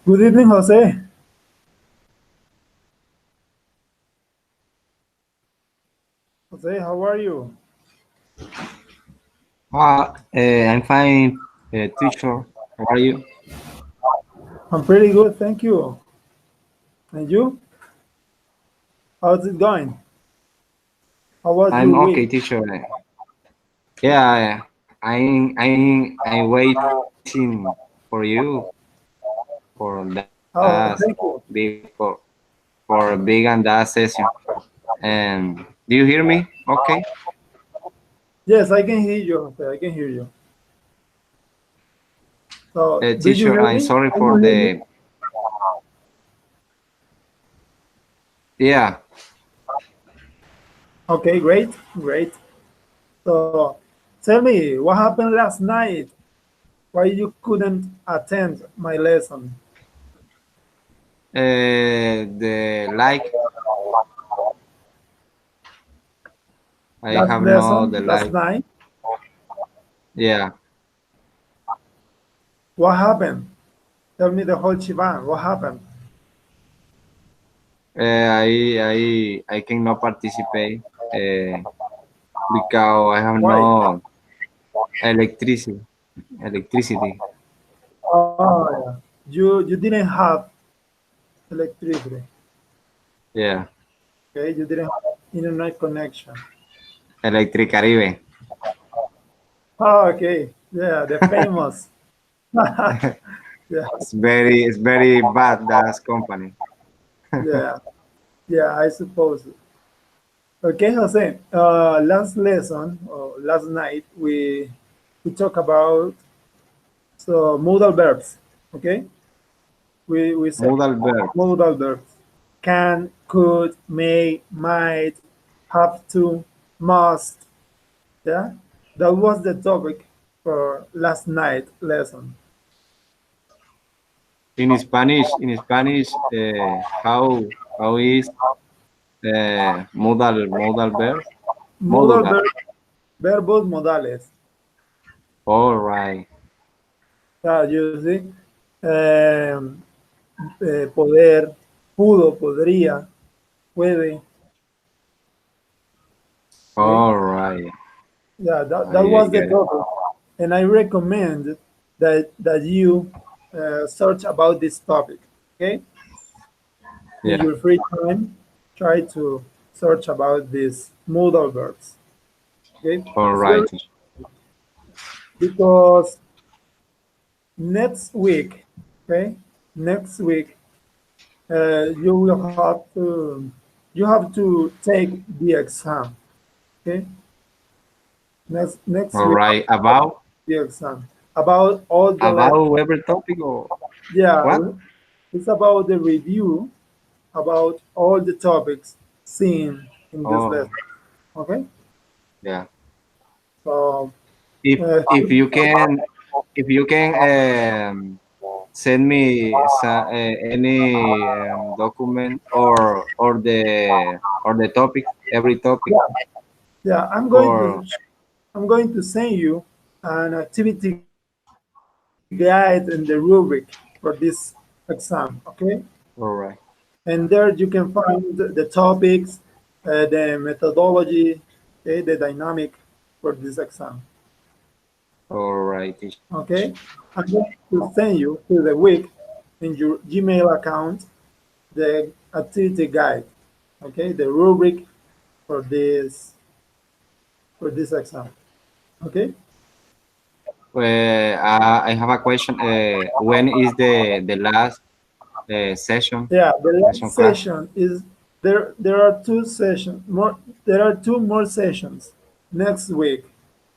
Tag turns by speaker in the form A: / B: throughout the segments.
A: Good evening, Jose. Jose, how are you?
B: I'm fine, teacher. How are you?
A: I'm pretty good, thank you. And you? How's it going? How was your
B: I'm okay,
A: week?
B: teacher. Yeah, I'm waiting for you for that
A: Oh, thank you.
B: big for big and that session. And do you hear me? Okay.
A: Yes, I can hear you, Jose. I can hear you. So, do you
B: Teacher,
A: hear
B: I'm
A: me?
B: sorry
A: Can
B: for
A: you hear me?
B: the yeah.
A: Okay, great, great. So, tell me, what happened last night? Why you couldn't attend my lesson?
B: The like I
A: Last
B: have no
A: lesson,
B: the
A: last
B: like.
A: night?
B: Yeah.
A: What happened? Tell me the whole shebang. What happened?
B: I cannot participate because I have
A: Why?
B: no electricity. Electricity.
A: Oh, yeah. You didn't have electricity.
B: Yeah.
A: Okay, you didn't have internet connection.
B: Electric Caribe.
A: Oh, okay. Yeah, the famous. Yeah,
B: It's very bad that company.
A: yeah, yeah, I suppose. Okay, Jose. Last lesson, or last night, we talk about modal verbs. Okay, we said
B: Modal verb.
A: modal verbs: can, could, may, might, have to, must. Yeah, that was the topic for last night lesson.
B: In Spanish, how is modal verb?
A: Modal
B: Modular.
A: verb, verbos modales.
B: All right.
A: You see, poder, pudo, podría, puede. Okay,
B: All right.
A: yeah, that
B: I
A: was the
B: get it.
A: topic, and I recommend that you search about this topic. Okay, in
B: Yeah.
A: your free time, try to search about these modal verbs. Okay,
B: All
A: it's
B: right.
A: very because next week, okay, next week you will have to take the exam. Okay, next
B: All
A: week
B: right.
A: the exam about all the lessons.
B: About every topic or
A: Yeah,
B: what?
A: it's about the review about all the topics seen in this
B: Oh,
A: lesson. Okay,
B: yeah.
A: so
B: If
A: uh,
B: if you can if you can send me any document or the topic, every topic
A: yeah, yeah,
B: for.
A: I'm going to send you an activity guide and the rubric for this exam. Okay,
B: All right.
A: and there you can find the topics, the methodology, okay, the dynamic for this exam.
B: All right.
A: Okay, I'm going to send you to the week in your Gmail account the activity guide. Okay, the rubric for this exam. Okay.
B: I have a question. When is the last session
A: Yeah, the last
B: session class?
A: session is there. There are two sessions more. There are two more sessions next week,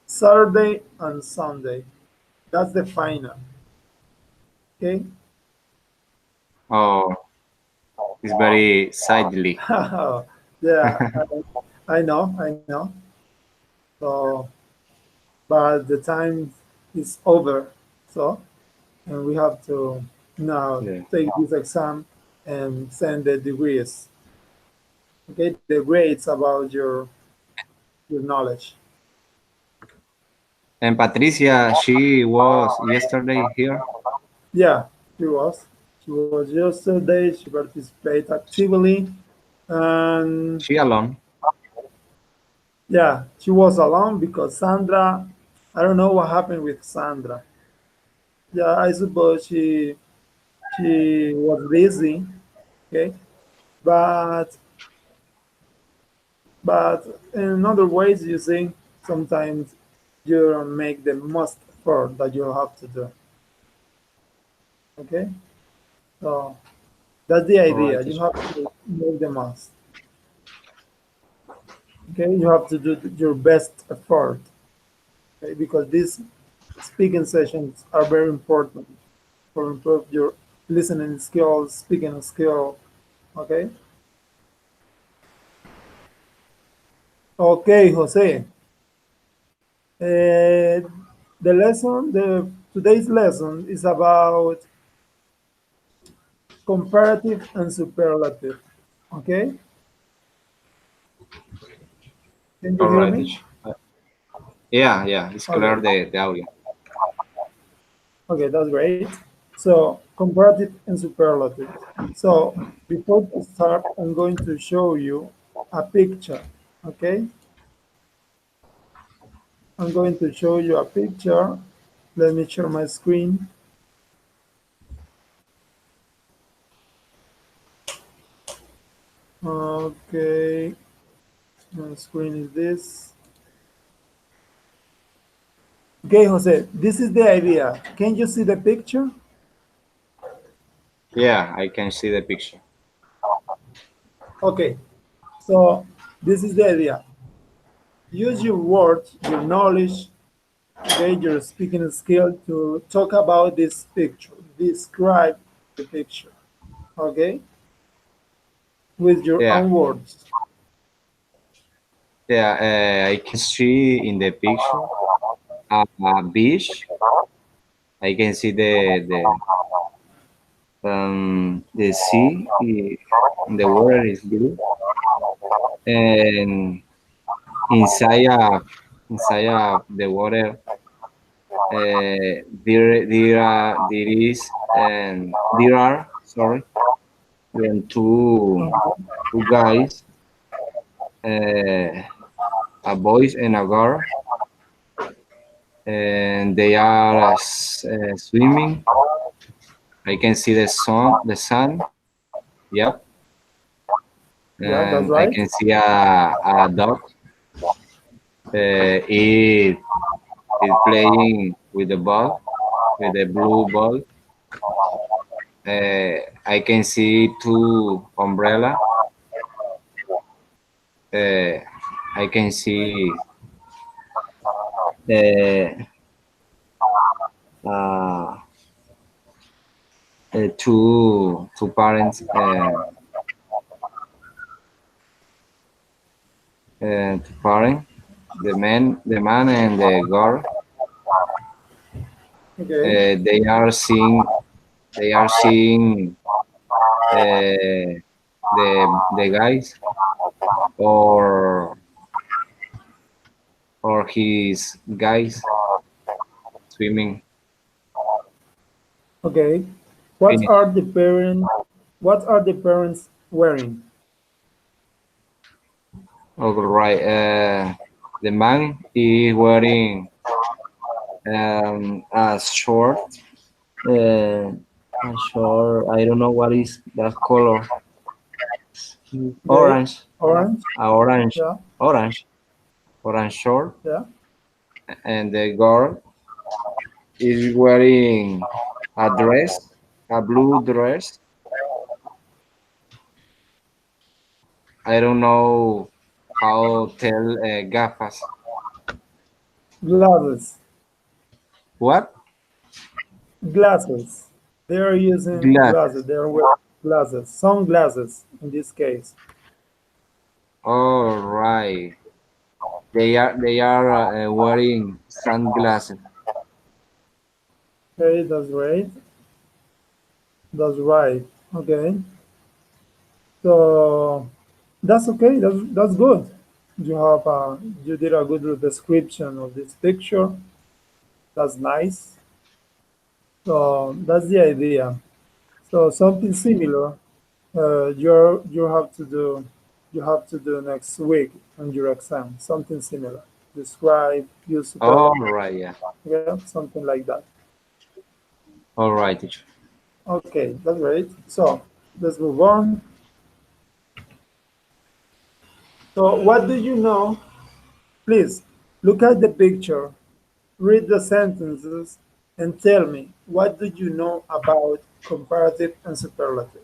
A: Saturday and Sunday. That's the final. Okay.
B: Oh, it's very sidely.
A: Yeah, I know, I know. So, but the time is over. So, and we have to now
B: Yeah.
A: take this exam and send the degrees. Okay, the grades about your knowledge.
B: And Patricia, she was yesterday here.
A: Yeah, she was. She was yesterday. She participated actively, and
B: She alone.
A: yeah, she was alone because Sandra. I don't know what happened with Sandra. Yeah, I suppose she was busy. Okay, but in other ways, you see, sometimes you don't make the most effort that you have to do. Okay, so that's the
B: All right,
A: idea. You
B: teacher.
A: have to make the most. Okay, you have to do your best effort. Okay, because these speaking sessions are very important for improve your listening skills, speaking skill. Okay, okay, Jose. The today's lesson is about comparative and superlative. Okay, can you
B: All
A: hear
B: right,
A: me?
B: teacher. Yeah, yeah, it's clear
A: Okay,
B: the audio.
A: okay, that's great. So comparative and superlative. So before we start, I'm going to show you a picture. Okay, I'm going to show you a picture. Let me share my screen. Okay, my screen is this. Okay, Jose, this is the idea. Can you see the picture?
B: Yeah, I can see the picture.
A: Okay, so this is the idea. Use your words, your knowledge, okay, your speaking skill to talk about this picture, describe the picture, okay, with your
B: Yeah,
A: own words.
B: yeah, I can see in the picture a beach. I can see the sea. The water is blue, and inside of the water, there is there are sorry, two guys, uh, a boy and a girl, and they are swimming. I can see the sun. Yep,
A: Yeah, that's
B: and I
A: right.
B: can see a dog. It is playing with the ball, with the blue ball. I can see two umbrella. Uh, I can see uh, uh, two parents, two parents, the man and the girl.
A: Okay,
B: They are seeing the guys, or his guys swimming.
A: okay. What
B: Finish.
A: are the parents? What are the parents wearing?
B: All right. The man is wearing a short. Uh, a short. I don't know what is that color.
A: Okay,
B: Orange.
A: orange.
B: A orange.
A: Yeah,
B: Orange. Orange short.
A: yeah.
B: And the girl is wearing a dress, a blue dress. I don't know how tell gafas.
A: Glasses,
B: What?
A: glasses. They are using
B: Glass.
A: glasses. They are wearing glasses, sunglasses in this case.
B: All right. They are wearing sunglasses.
A: Okay, that's great. That's right. Okay, so that's okay. That's good. You have you did a good description of this picture. That's nice. So that's the idea. So something similar, you have to do next week on your exam. Something similar. Describe, use
B: All
A: superlative,
B: right, yeah.
A: yeah, something like that.
B: All right, teacher.
A: Okay, that's great. So let's move on. So what do you know? Please look at the picture, read the sentences, and tell me what do you know about comparative and superlative?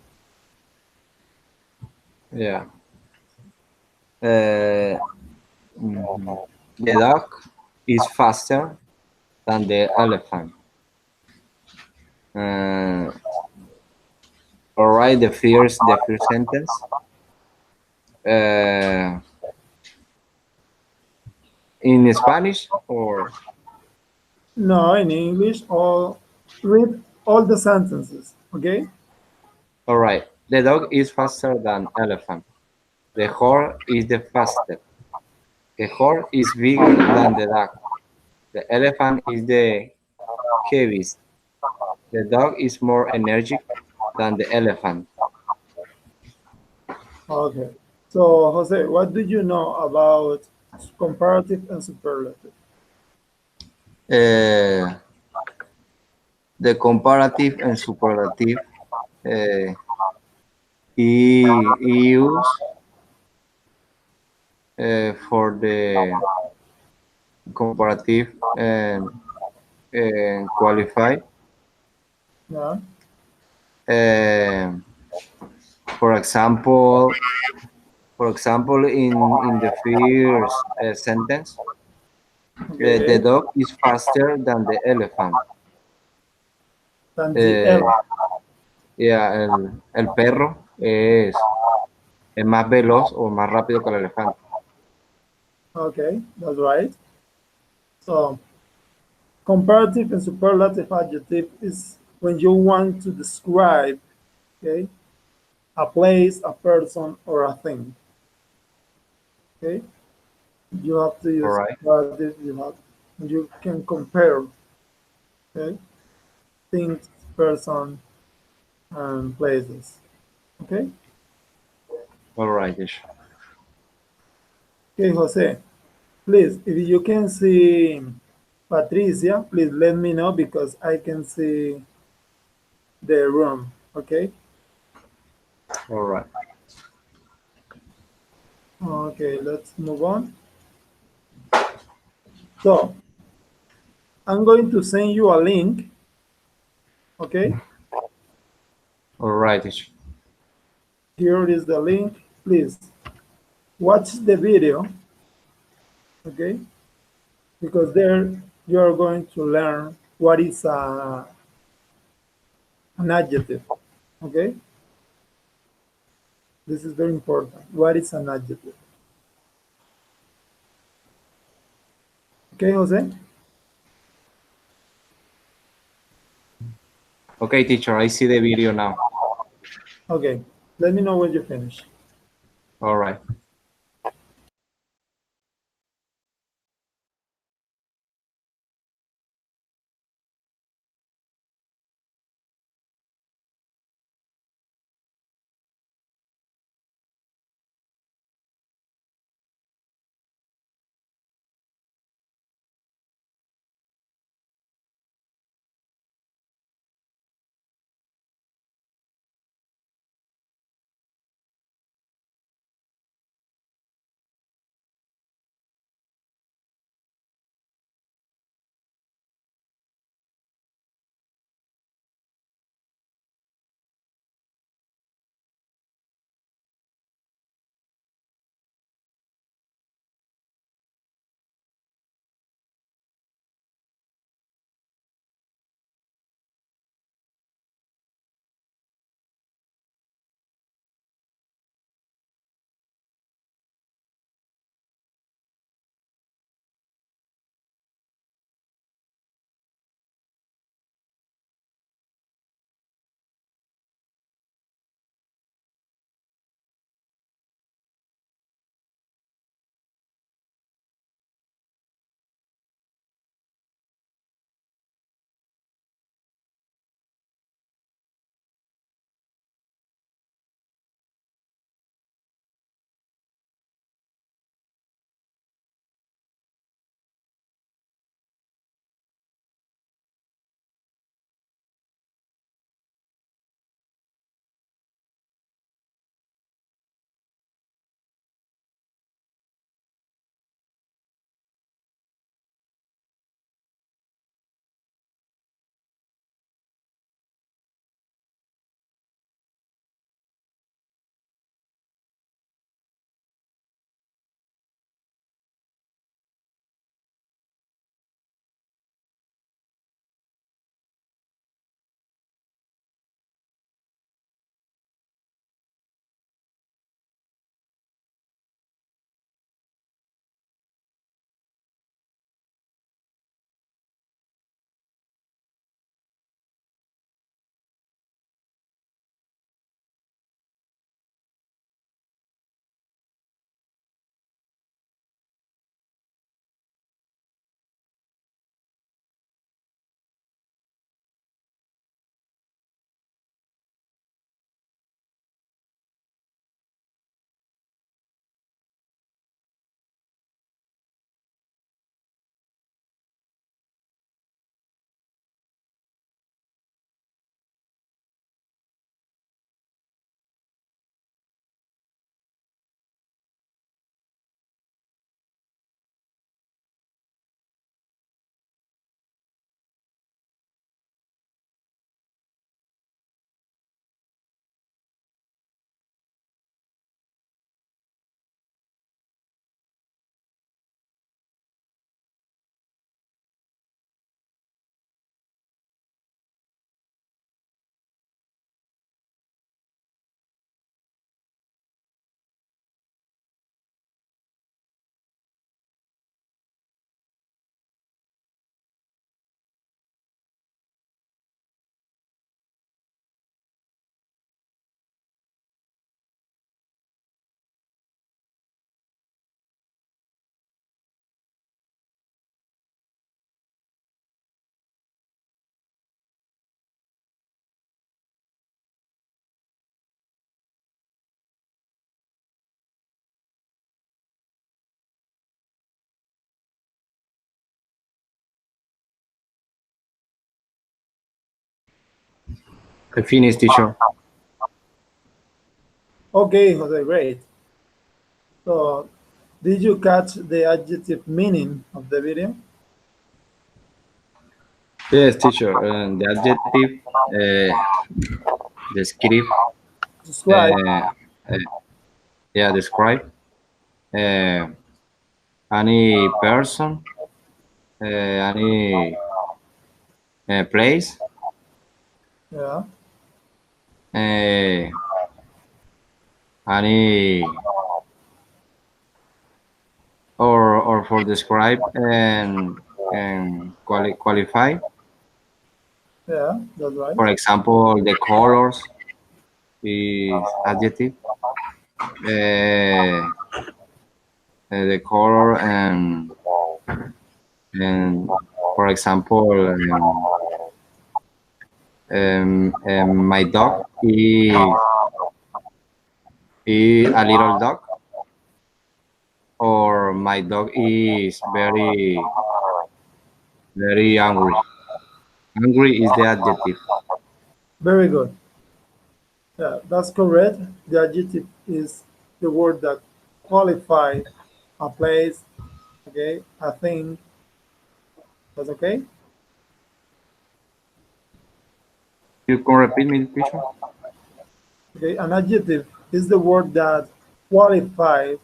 B: Yeah. Uh, mhm. The dog is faster than the elephant. Uh, all right, the first sentence. Uh, in Spanish or
A: No, in English, all read all the sentences. Okay?
B: all right. The dog is faster than elephant. The horse is the fastest. The horse is bigger than the dog. The elephant is the heaviest. The dog is more energetic than the elephant.
A: Okay. So Jose, what do you know about comparative and superlative?
B: Uh, the comparative and superlative uh, used for the comparative and qualified.
A: Yeah.
B: Um for example, in the first sentence, the
A: Okay.
B: dog is faster than the elephant.
A: Than the
B: Eh,
A: L.
B: yeah, el perro es más veloz o más rápido que el elefante.
A: Okay, that's right. So comparative and superlative adjective is when you want to describe, okay, a place, a person, or a thing. Okay, you have to
B: All
A: use
B: right,
A: comparative. You can compare, okay, things, person, and places. Okay.
B: all right, Ish.
A: Okay, Jose. Please, if you can see Patricia, please let me know because I can see the room. Okay.
B: All right,
A: Okay, let's move on. So I'm going to send you a link. Okay.
B: all right, Ish.
A: Here is the link. Please watch the video. Okay. Because there you are going to learn what is an adjective. Okay. This is very important. What is an adjective? Okay, Jose?
B: Okay, teacher, I see the video now.
A: Okay. Let me know when you finish.
B: All right. I finished, teacher.
A: Okay, Jose, great. So, did you catch the adjective meaning of the video?
B: Yes, teacher. The adjective, describe,
A: Describe.
B: uh, uh, yeah, describe uh, any person, any place,
A: Yeah.
B: uh, any or for describe and qualify.
A: Yeah, that's right.
B: For example, the colors is adjective. Uh, the color and for example, my dog is a little dog, or my dog is very angry. Angry is the adjective.
A: Very good. Yeah, that's correct. The adjective is the word that qualifies a place, okay, a thing. That's okay?
B: You can repeat me, teacher?
A: Okay, an adjective is the word that qualifies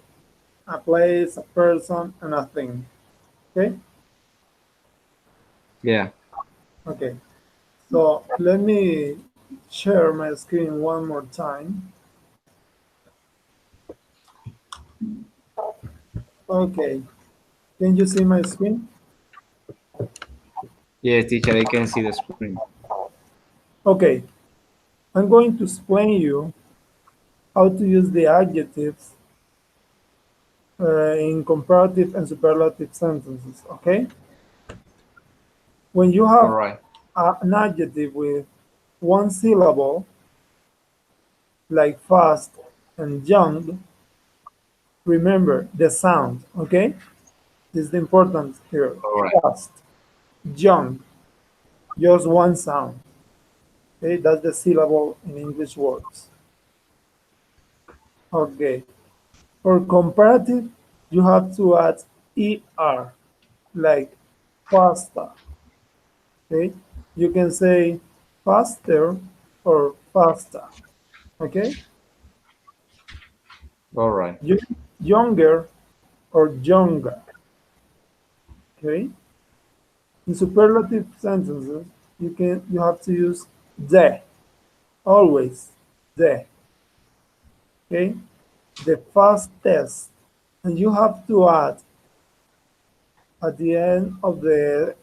A: a place, a person, and a thing. Okay?
B: Yeah.
A: Okay. So let me share my screen one more time. Okay. Can you see my screen?
B: Yes, teacher, I can see the screen.
A: Okay. I'm going to explain you how to use the adjectives in comparative and superlative sentences. Okay? When you
B: All
A: have
B: right.
A: an adjective with one syllable, like fast and young, remember the sound. Okay? This is the important here.
B: All right.
A: Fast, young, just one sound. Okay? That's the syllable in English words. Okay. For comparative, you have to add er, like faster. Okay, you can say faster or faster. Okay,
B: All right.
A: you younger or younger. Okay, in superlative sentences, you have to use the, always the. Okay, the fastest, and you have to add at the end of the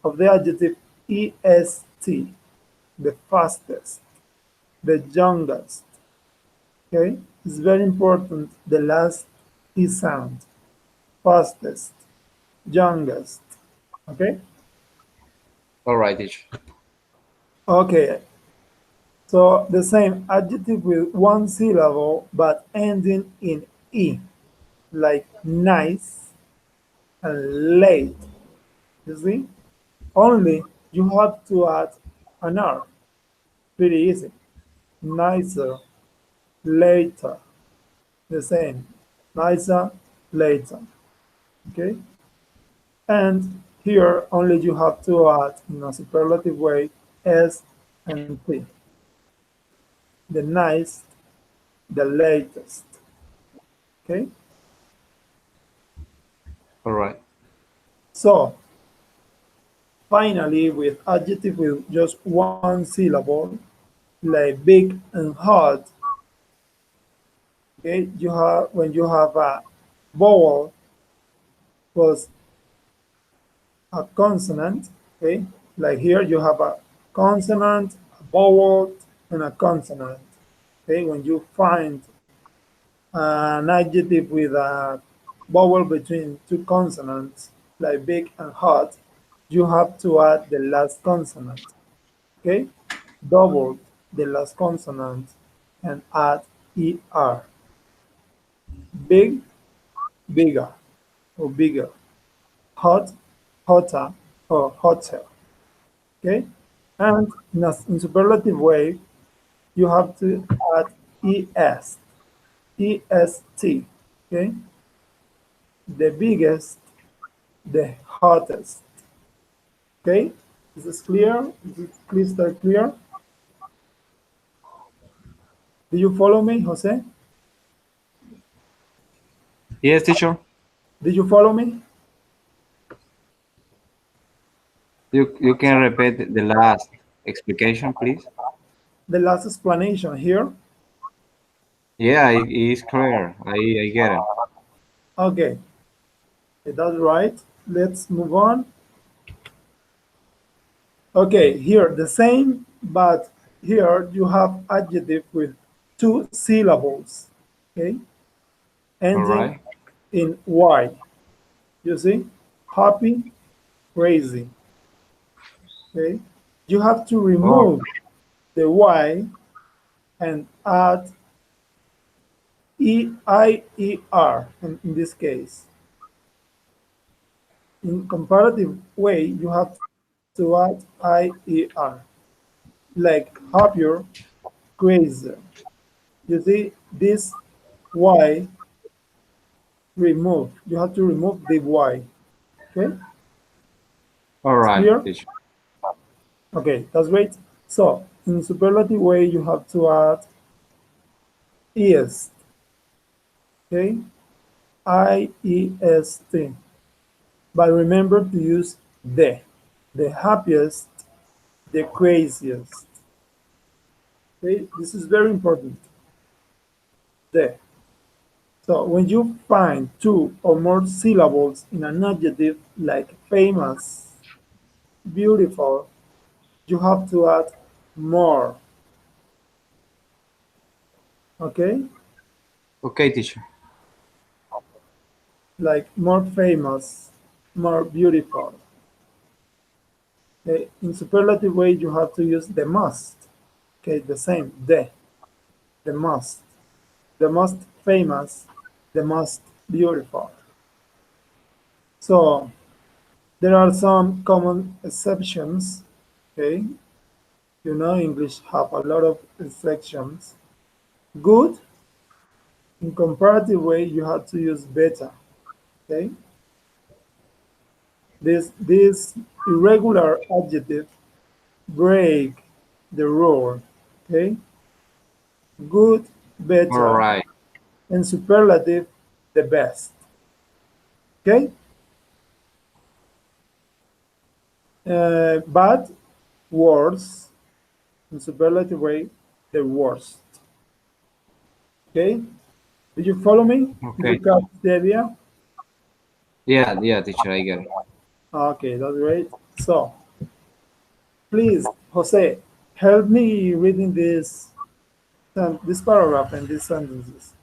A: adjective est, the fastest, the youngest. Okay, it's very important. The last E sound, fastest, youngest. Okay,
B: All right, teacher.
A: okay. So the same adjective with one syllable but ending in E, like nice and late. You see? Only you have to add an R. Pretty easy. Nicer, later. The same. Nicer, later. Okay? And here only you have to add in a superlative way S and T. The nice, the latest. Okay?
B: All right.
A: So finally with adjective with just one syllable, like big and hard, okay, you have when you have a vowel plus a consonant, okay? Like here you have a consonant, a vowel, and a consonant. Okay, when you find an adjective with a vowel between two consonants, like big and hot, you have to add the last consonant. Okay, double the last consonant and add er. Big, bigger, or bigger. Hot, hotter, or hotter. Okay, And in superlative way, you have to add es, est, okay? The biggest, the hottest, okay? Is this clear? Is it crystal clear? Do you follow me, Jose?
B: Yes, teacher.
A: Did you follow me?
B: You can repeat the last explication, please.
A: The last explanation here.
B: Yeah, it is clear. I get it.
A: Okay, that's right. Let's move on. Okay, here the same, but here you have adjective with two syllables, okay,
B: All
A: ending
B: right.
A: in Y. You see, happy, crazy, okay. You have to
B: Oh,
A: remove the Y and add EIER in this case. In comparative way, you have to add IER, like happier, crazier. You see, this Y remove. You have to remove the Y. Okay,
B: all
A: it's
B: right,
A: clear?
B: teacher.
A: Okay, that's great. So in superlative way, you have to add est. Okay, IEST. But remember to use the happiest, the craziest. Okay, this is very important. The. So when you find two or more syllables in an adjective like famous, beautiful, you have to add more. Okay,
B: Okay, teacher.
A: like more famous, more beautiful. Okay? In superlative way, you have to use the most. Okay, the same, the most, the most famous, the most beautiful. So there are some common exceptions. Okay, you know English have a lot of exceptions. Good, in comparative way, you have to use better. Okay, this irregular adjective break the rule. Okay, good,
B: All
A: better,
B: right.
A: and superlative, the best. Okay, bad, worse, in superlative way, the worst. Okay, did you follow me? Did you
B: Okay.
A: catch the idea?
B: Yeah, yeah, teacher, I get it.
A: Okay, that's great. So please, Jose, help me reading this paragraph and these sentences.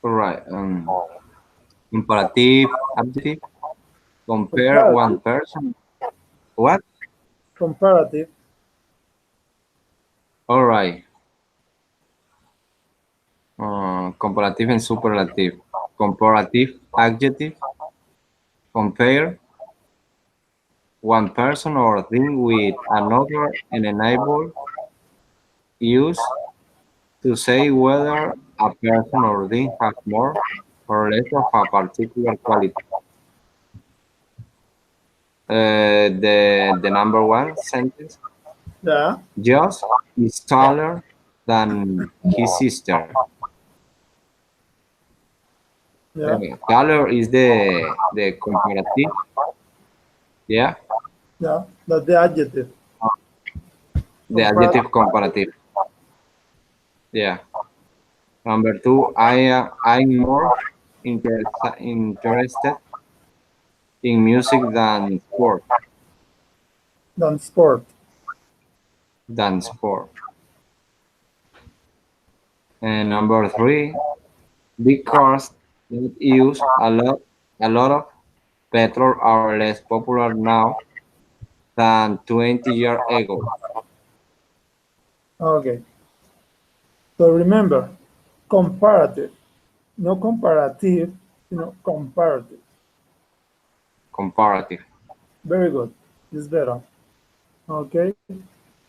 B: All right. Comparative adjective. Compare one
A: Comparative,
B: person. What?
A: comparative,
B: All right. Comparative and superlative. Comparative adjective. Compare one person or thing with another and enable use to say whether a person or thing has more or less of a particular quality. The number one sentence.
A: yeah,
B: Josh is taller than his sister.
A: yeah,
B: Taller is the comparative. Yeah,
A: yeah, that's the adjective.
B: the
A: Comparative,
B: adjective comparative. Yeah. Number two, I'm more interested in music
A: than sport.
B: than sport. And number three, big cars that use a lot of petrol are less popular now than 20 years ago.
A: Okay, so remember, comparative, no comparative, comparative.
B: Comparative.
A: Very good. It's better. Okay?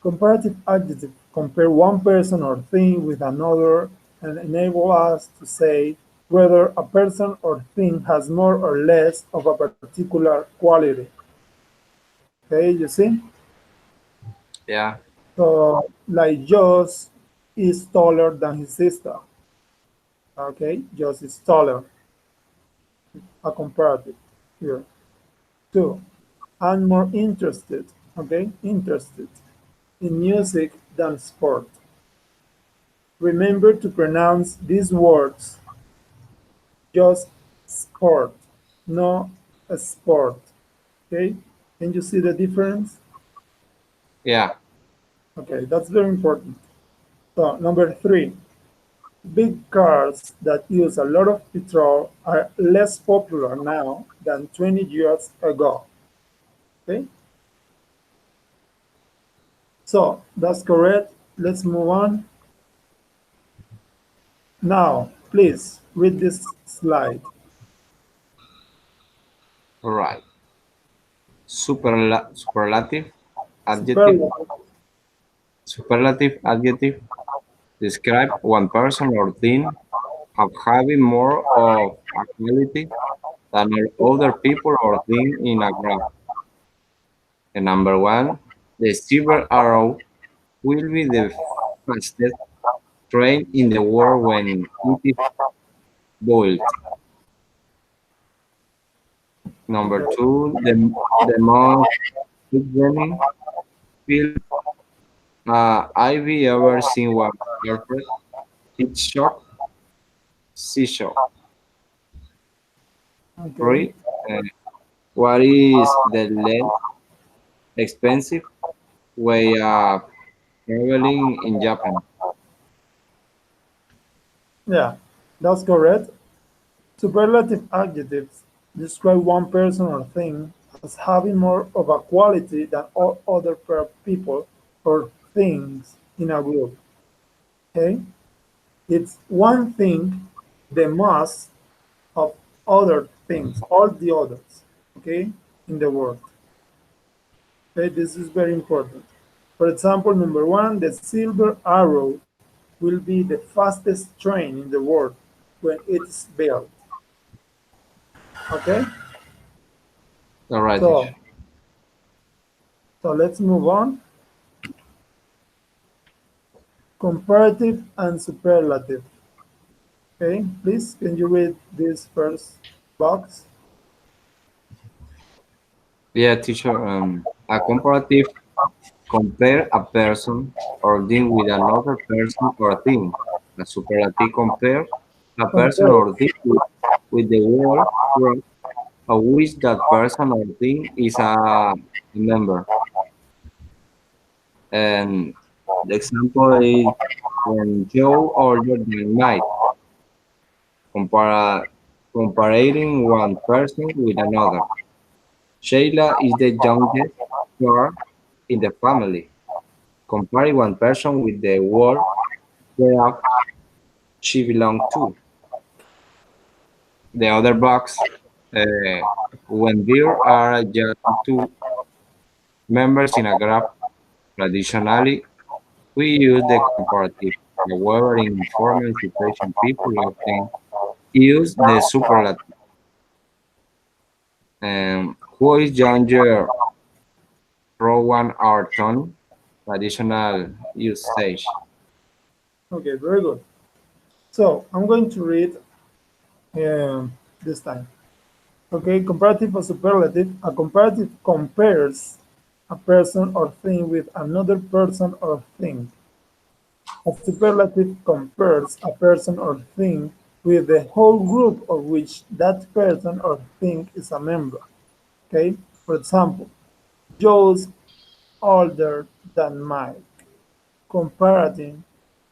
A: Comparative adjective compare one person or thing with another and enable us to say whether a person or thing has more or less of a particular quality. Okay, you see?
B: Yeah.
A: So, like Joss is taller than his sister. Okay, Joss is taller, a comparative here. Two, I'm more interested, okay, interested in music than sport. Remember to pronounce these words just sport, no sport. Okay, can you see the difference?
B: Yeah.
A: Okay, that's very important. So, number three, big cars that use a lot of petrol are less popular now than 20 years ago. Okay, so that's correct. Let's move on. Now, please read this slide.
B: All right. Superlative adjective.
A: Superlative.
B: Superlative adjective describe one person or thing of having more of a quality than other people or thing in a graph. And number one, the silver arrow will be the fastest train in the world when it is boiled. Number
A: Okay.
B: two, the most exciting film I've ever seen was Alfred Hitchcock Seashore.
A: Okay.
B: Three, uh, what is the less expensive way of traveling in Japan?
A: Yeah, that's correct. Superlative adjectives describe one person or thing as having more of a quality than all other people or things in a group. Okay? It's one thing, the most of other things, all the others, okay, in the world. Okay, this is very important. For example, number one, the silver arrow will be the fastest train in the world when it's built. Okay,
B: All right,
A: so
B: teacher.
A: let's move on. Comparative and superlative. Okay, please can you read this first box?
B: Yeah, teacher. A comparative compare a person or thing with another person or thing. A superlative compare a person
A: Compare.
B: or thing with the world of which that person or thing is a member. And the example is when Joe older than Mike, compara comparing one person with another. Sheila is the youngest girl in the family. Comparing one person with the world where she belongs to. The other box, uh, when there are just two members in a graph, traditionally we use the comparative. However, in informal situations, people often use the superlative. Who is younger, Rowan or Tony? Traditional usage.
A: Okay, very good. So I'm going to read this time. Okay, comparative or superlative. A comparative compares a person or thing with another person or thing. A superlative compares a person or thing with the whole group of which that person or thing is a member. Okay, for example, Joe's older than Mike. Comparating,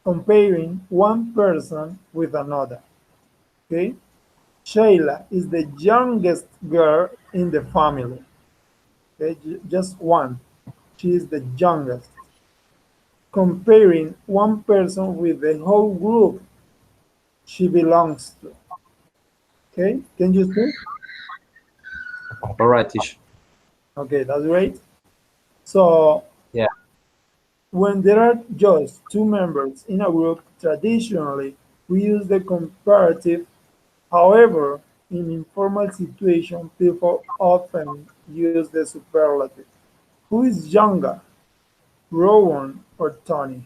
A: comparing one person with another. Okay, Shayla is the youngest girl in the family. Okay, just one. She is the youngest. Comparing one person with the whole group she belongs to. Okay, can you see?
B: All right, teacher.
A: Okay, that's great. So When there are just two members in a group, traditionally we use the comparative. However, in informal situations, people often use the superlative. Who is younger, Rowan or Tony?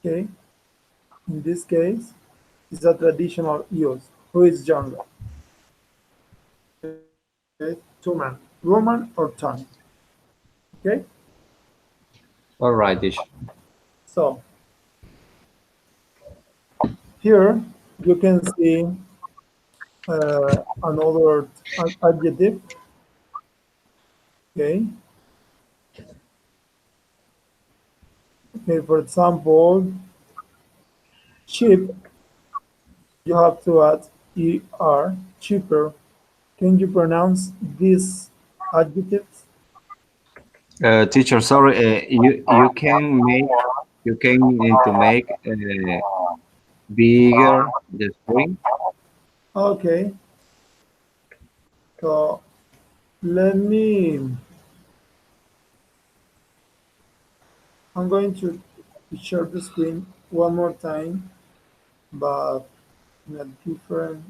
A: Okay, in this case, it's a traditional use. Who is younger? Okay, two men, Roman or Tony? Okay,
B: All right, teacher.
A: so here you can see another adjective. Okay, okay, for example, cheap, you have to add er, cheaper. Can you pronounce these adjectives?
B: Teacher, sorry, you can need to make bigger the screen.
A: Okay, so let me, I'm going to share the screen one more time, but in a different,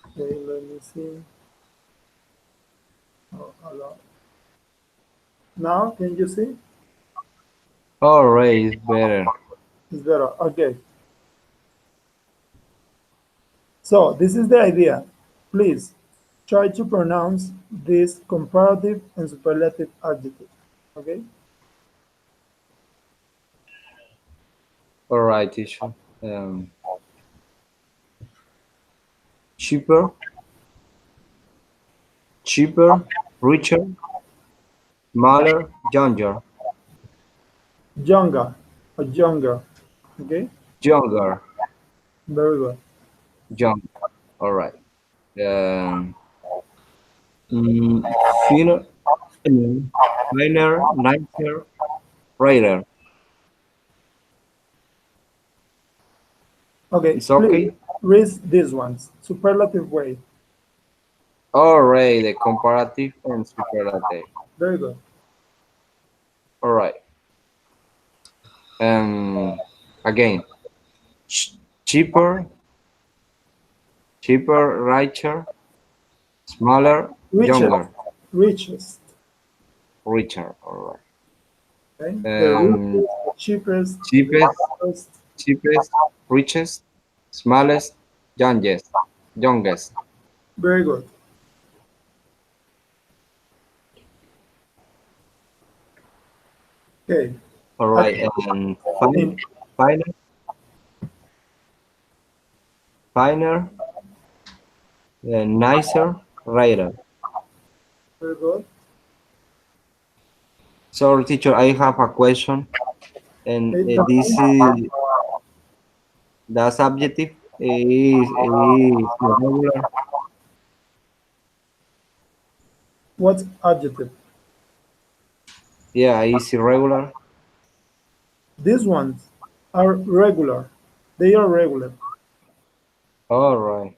A: okay, let me see. Oh, hello. Now, can you see?
B: All right, it's better.
A: It's better. Okay. So this is the idea. Please try to pronounce this comparative and superlative adjective. Okay?
B: All right, teacher. Cheaper, cheaper, richer, smaller, younger,
A: Younger or younger. Okay?
B: younger,
A: Very good.
B: young. All right. Um, Thinner, finer, nicer, brighter.
A: Okay,
B: It's
A: please
B: okay.
A: read these ones. Superlative way.
B: All right, the comparative and superlative.
A: Very good.
B: All right. Again, ch- cheaper, cheaper, richer, smaller,
A: Richest.
B: younger,
A: Richest.
B: richer. All
A: Okay?
B: right.
A: The richest, the cheapest, the
B: Cheapest,
A: cheapest.
B: cheapest, richest, smallest, youngest, youngest.
A: Very good. Okay.
B: All right. And
A: In
B: finer, finer, nicer, richer.
A: very good.
B: So, teacher, I have a question, and
A: Okay,
B: this is the subjective is irregular.
A: what adjective?
B: Yeah, it's irregular.
A: These ones are regular. They are regular.
B: All right,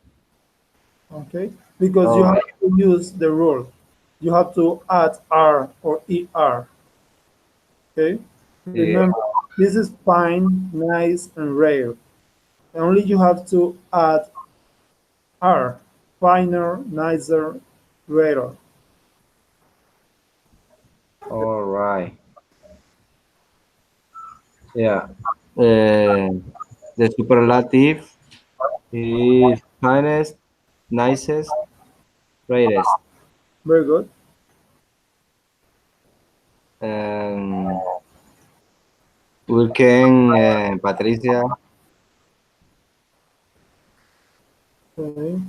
A: Okay? Because
B: all
A: you have
B: right.
A: to use the rule. You have to add R or ER. Okay?
B: Yeah.
A: Remember, this is fine, nice, and rare. Only you have to add R. Finer, nicer, rarer.
B: All right. Yeah. Uh, the superlative is finest, nicest, greatest.
A: Very good.
B: Um, we can, Patricia,
A: Okay.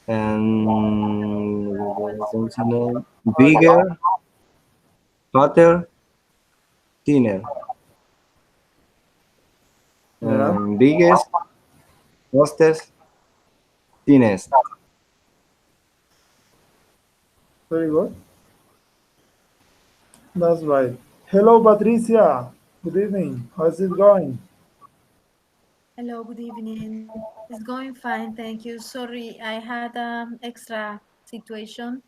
B: and bigger, hotter, thinner.
A: Yeah,
B: Biggest, fastest, thinnest.
A: very good. That's right. Hello, Patricia. Good evening. How's it going?
C: Hello, good evening. It's going fine, thank you. Sorry, I had extra situation.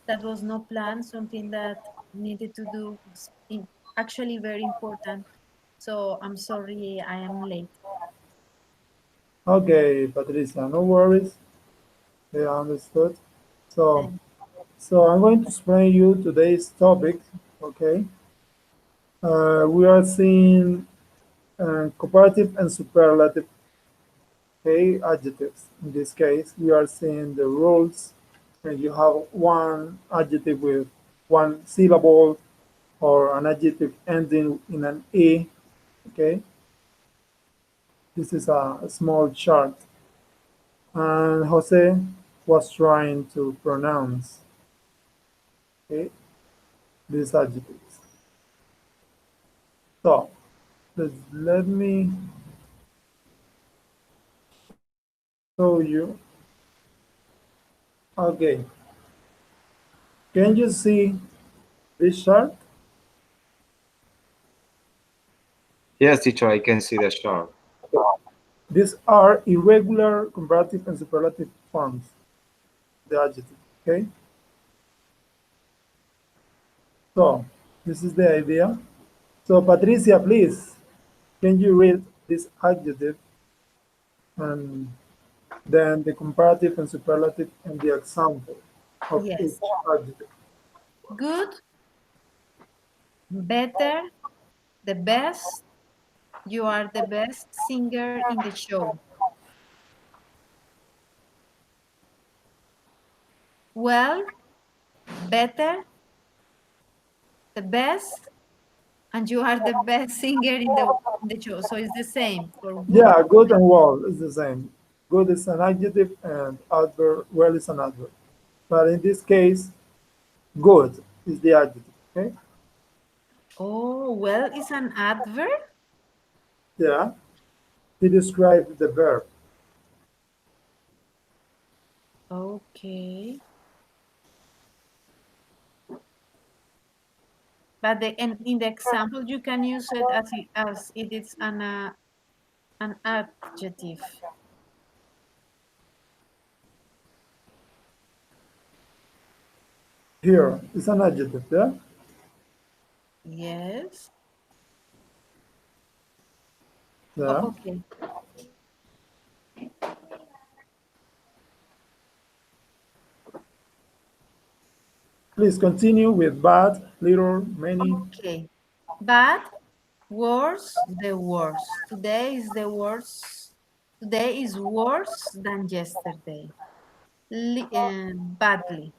C: That was no plan, something that needed to do, actually very important. So I'm sorry I am late.
A: Okay, Patricia, no worries. Yeah, understood. So,
C: Thank
A: so I'm going to explain you today's topic. Okay, we are seeing comparative and superlative, okay, adjectives. In this case, we are seeing the rules, and you have one adjective with one syllable or an adjective ending in an e. Okay, this is a small chart, and Jose was trying to pronounce, okay, these adjectives. So let me show you. Okay, can you see this chart?
B: Yes, teacher, I can see the chart.
A: These are irregular comparative and superlative forms, the adjective. Okay, so this is the idea. So Patricia, please, can you read this adjective and then the comparative and superlative and the example of each
C: Yes.
A: adjective?
C: Good, better, the best. You are the best singer in the show. Well, better, the best, and you are the best singer in the show. So it's the same for good.
A: Yeah, good and well is the same. Good is an adjective and adverb, well is an adverb. But in this case, good is the adjective. Okay?
C: Oh, well is an adverb.
A: Yeah, he describes the verb.
C: Okay. But in the example, you can use it as it is an adjective.
A: Here is an adjective. Yeah,
C: Yes. Oh,
A: yeah.
C: okay.
A: Please continue with bad, little, many.
C: Okay. Bad, worse, the worst. Today is the worst. Today is worse than yesterday. Badly.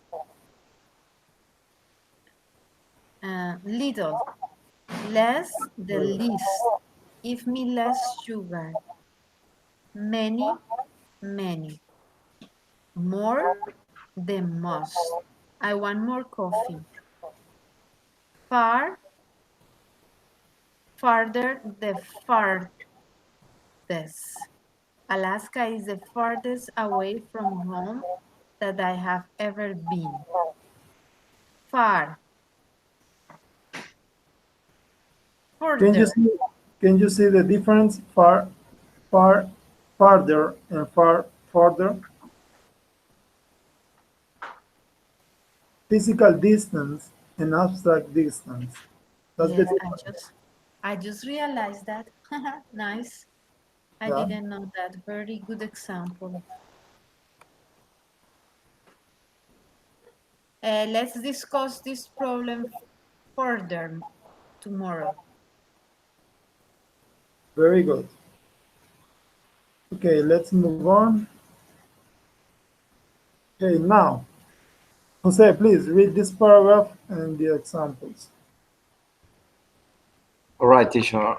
C: Little, less, the least. Give me less sugar. Many, many. More, the most. I want more coffee. Far, farther, the farthest. Alaska is the farthest away from home that I have ever been. Far,
A: Can you
C: further.
A: see? Can you see the difference? Far, far, farther, and far, farther. Physical distance and abstract distance. That's the
C: Yes,
A: difference.
C: I just realized that. Nice. I
A: Yeah.
C: didn't know that. Very good example. Let's discuss this problem further tomorrow.
A: Very good. Okay, let's move on. Okay, now, Jose, please read this paragraph and the examples.
B: All right, teacher.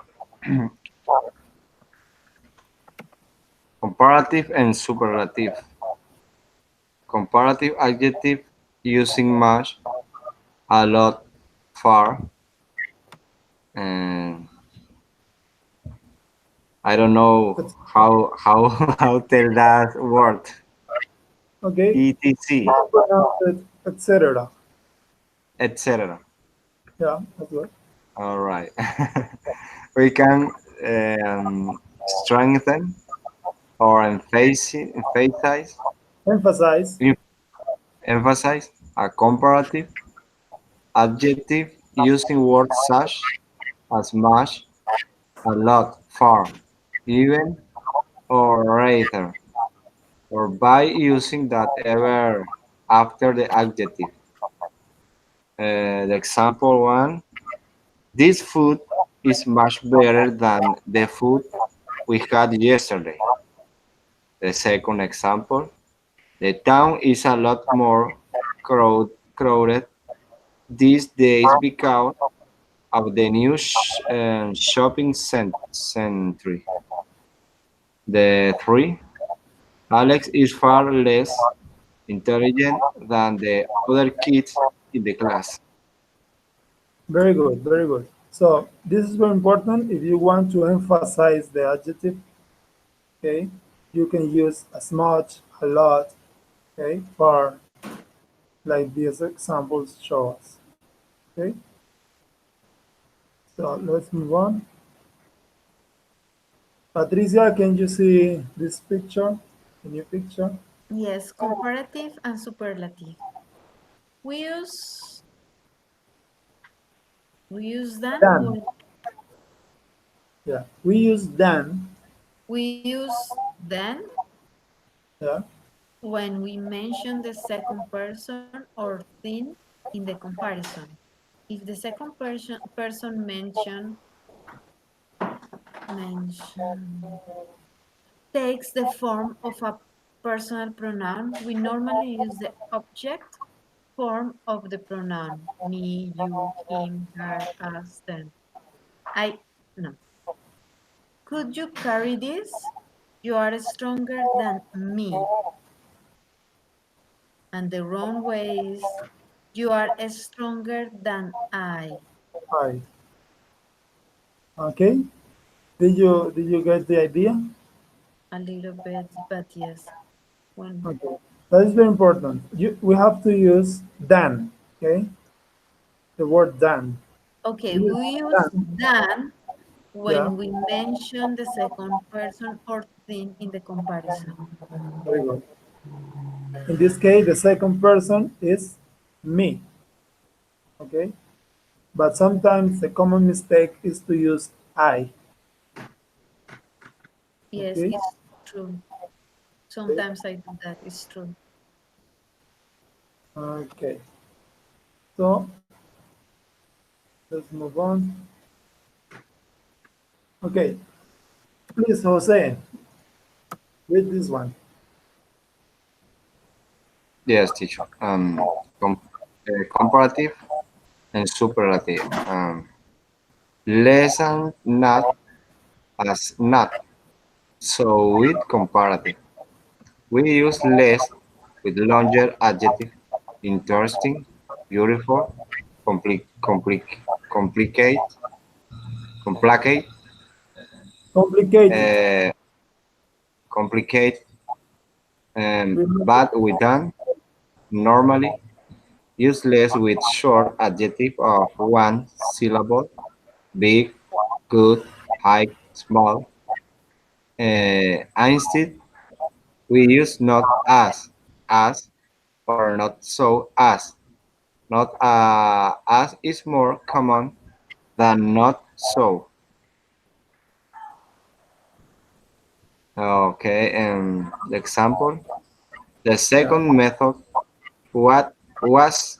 B: Comparative and superlative. Comparative adjective using much, a lot, far, and I don't know
A: It's,
B: how how tell that word.
A: okay,
B: etc.
A: how pronounce it, etc.
B: etc.
A: Yeah, that's good.
B: All right. We can strengthen or emphasize
A: Emphasize.
B: emphasize A comparative adjective using words such as much, a lot, far, even, or rather, or by using that ever after the adjective. The example one, this food is much better than the food we had yesterday. The second example, the town is a lot more crowded these days because of the new shopping century. The three, Alex is far less intelligent than the other kids in the class.
A: Very good, very good. So this is very important. If you want to emphasize the adjective, okay, you can use as much, a lot, okay, far, like these examples show us. Okay, so let's move on. Patricia, can you see this picture, the new picture?
C: Yes, comparative and superlative. We use them
A: Dan.
C: when
A: Yeah, we use than.
C: we use then
A: Yeah,
C: when we mention the second person or thing in the comparison. If the second person mention takes the form of a personal pronoun, we normally use the object form of the pronoun me, you, him, her, us, them. I no. Could you carry this? You are stronger than me. And the wrong way is you are stronger than I.
A: hi. Okay. Did you get the idea?
C: A little bit, but yes. When
A: Okay. That is very important. We have to use than. Okay. The word than.
C: okay,
A: We use
C: we use
A: than.
C: than
A: Yeah.
C: when we mention the second person or thing in the comparison.
A: Very good. In this case, the second person is me. Okay. But sometimes the common mistake is to use I.
C: Yes,
A: Okay.
C: it's true.
A: Okay.
C: Sometimes I do that. It's true.
A: Okay. So let's move on. Okay. Please, Jose, read this one.
B: Yes, teacher. Comparative and superlative. Less and not as not. So with comparative, we use less with longer adjective, interesting, beautiful, complicate, complicate,
A: Complicated.
B: uh, complicate,
A: Remember,
B: but we don't normally use less with short adjective of one syllable, big, good, high, small. Instead, we use not as, or not so as. Not as is more common than not so. Okay, the example. The
A: yeah.
B: second method what was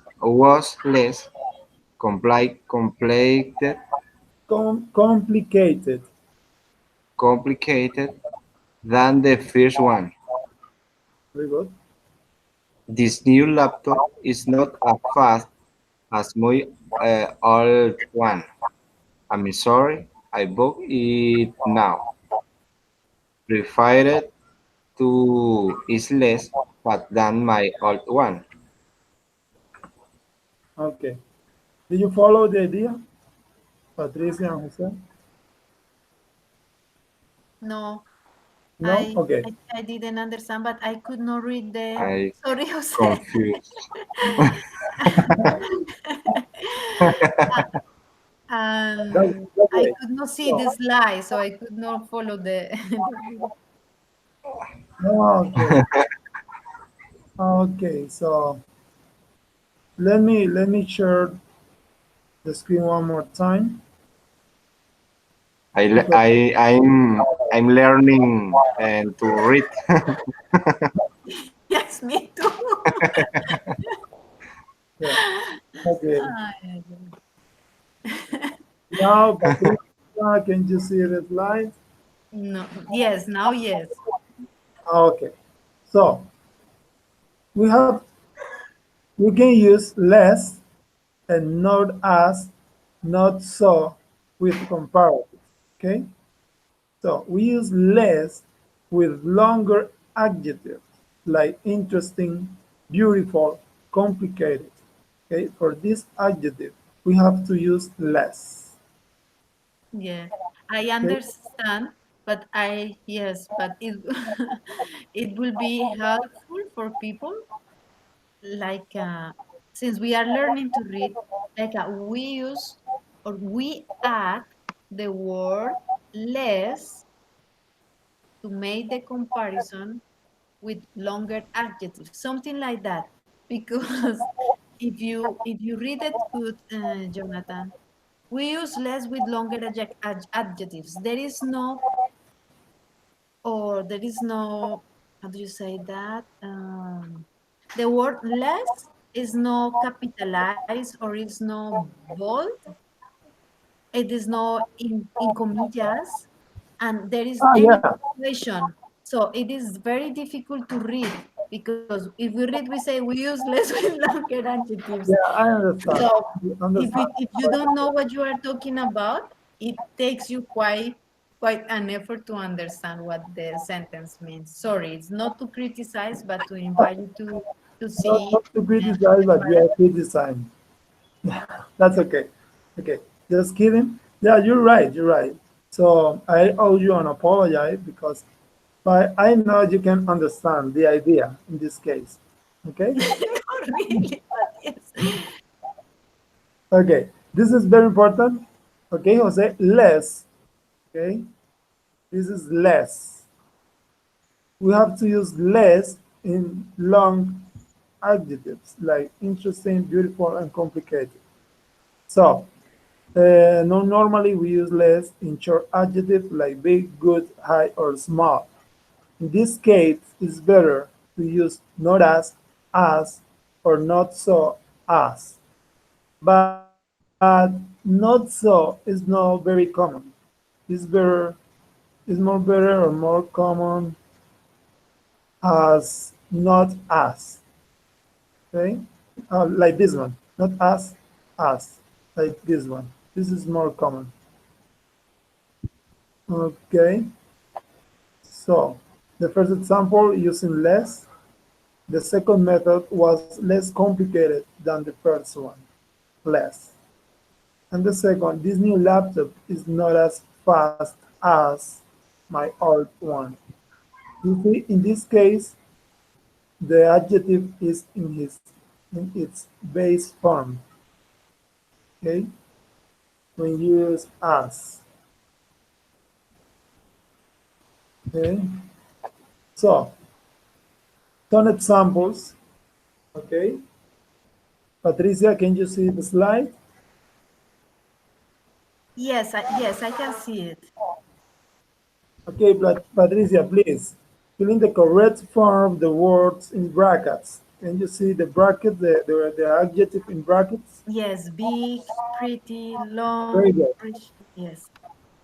B: less
A: Complicated.
B: complicated than the first one.
A: Very good.
B: This new laptop is not as fast as my old one. I'm sorry, I bought it now. Preferred to is less fast than my old one.
A: Okay. Did you follow the idea, Patricia and Jose?
C: No,
A: No? Okay.
C: I didn't understand, but I could not read the.
B: I
C: Sorry, Jose.
B: confused.
C: And
A: That's
C: I
A: great.
C: could not see
A: So,
C: the slide, so I could not follow the.
A: okay. Okay. So, Let me share the screen one more time.
B: I, le-
A: Because
B: I'm learning and to read.
C: Yes, me too.
A: yeah, okay.
C: Ay,
A: Now, Patricia, can you see the slide?
C: no, yes, now yes.
A: Okay. So we have we can use less and not as, not so with comparative. Okay. So we use less with longer adjectives like interesting, beautiful, complicated. Okay. For this adjective, we have to use less.
C: Yeah, I
A: Okay.
C: understand, but yes, but it it will be helpful for people like since we are learning to read, like we use or we add the word less to make the comparison with longer adjectives, something like that. Because if you read it good, Jonathan, we use less with longer adjectives. There is no, or there is no, how do you say that? The word less is no capitalized or is no bold. It is no in comillas, and there is
A: Ah,
C: any
A: yeah.
C: punctuation. So it is very difficult to read because if we read, we say we use less with longer adjectives.
A: Yeah, I understand.
C: So
A: You understand.
C: if you don't know what you are talking about, it takes you quite an effort to understand what the sentence means. Sorry, it's not to criticize, but to invite you to see
A: Not to criticize,
C: the
A: but you are
C: paragraph.
A: criticizing. That's okay. Okay, just kidding. Yeah, you're right. You're right. So I owe you an apology because, but I know you can understand the idea in this case. Okay.
C: Not really, but yes.
A: Okay. This is very important. Okay, Jose. Less. Okay. This is less. We have to use less in long adjectives like interesting, beautiful, and complicated. So, no, normally we use less in short adjectives like big, good, high, or small. In this case, it's better to use not as, or not so, as. But not so is not very common. It's better, it's more better or more common as not as. Okay, like this one, not as, like this one. This is more common. Okay, so the first example using less. The second method was less complicated than the first one, less. And the second, this new laptop is not as fast as my old one. You see, in this case, the adjective is in its base form. Okay, when you use as. Okay, so some examples. Okay, Patricia, can you see the slide?
C: Yes, yes, I can see it.
A: Okay, Patricia, please fill in the correct form of the words in brackets. Can you see the bracket, the adjective in brackets?
C: Yes, big, pretty,
A: Very
C: long,
A: good.
C: rich. Yes.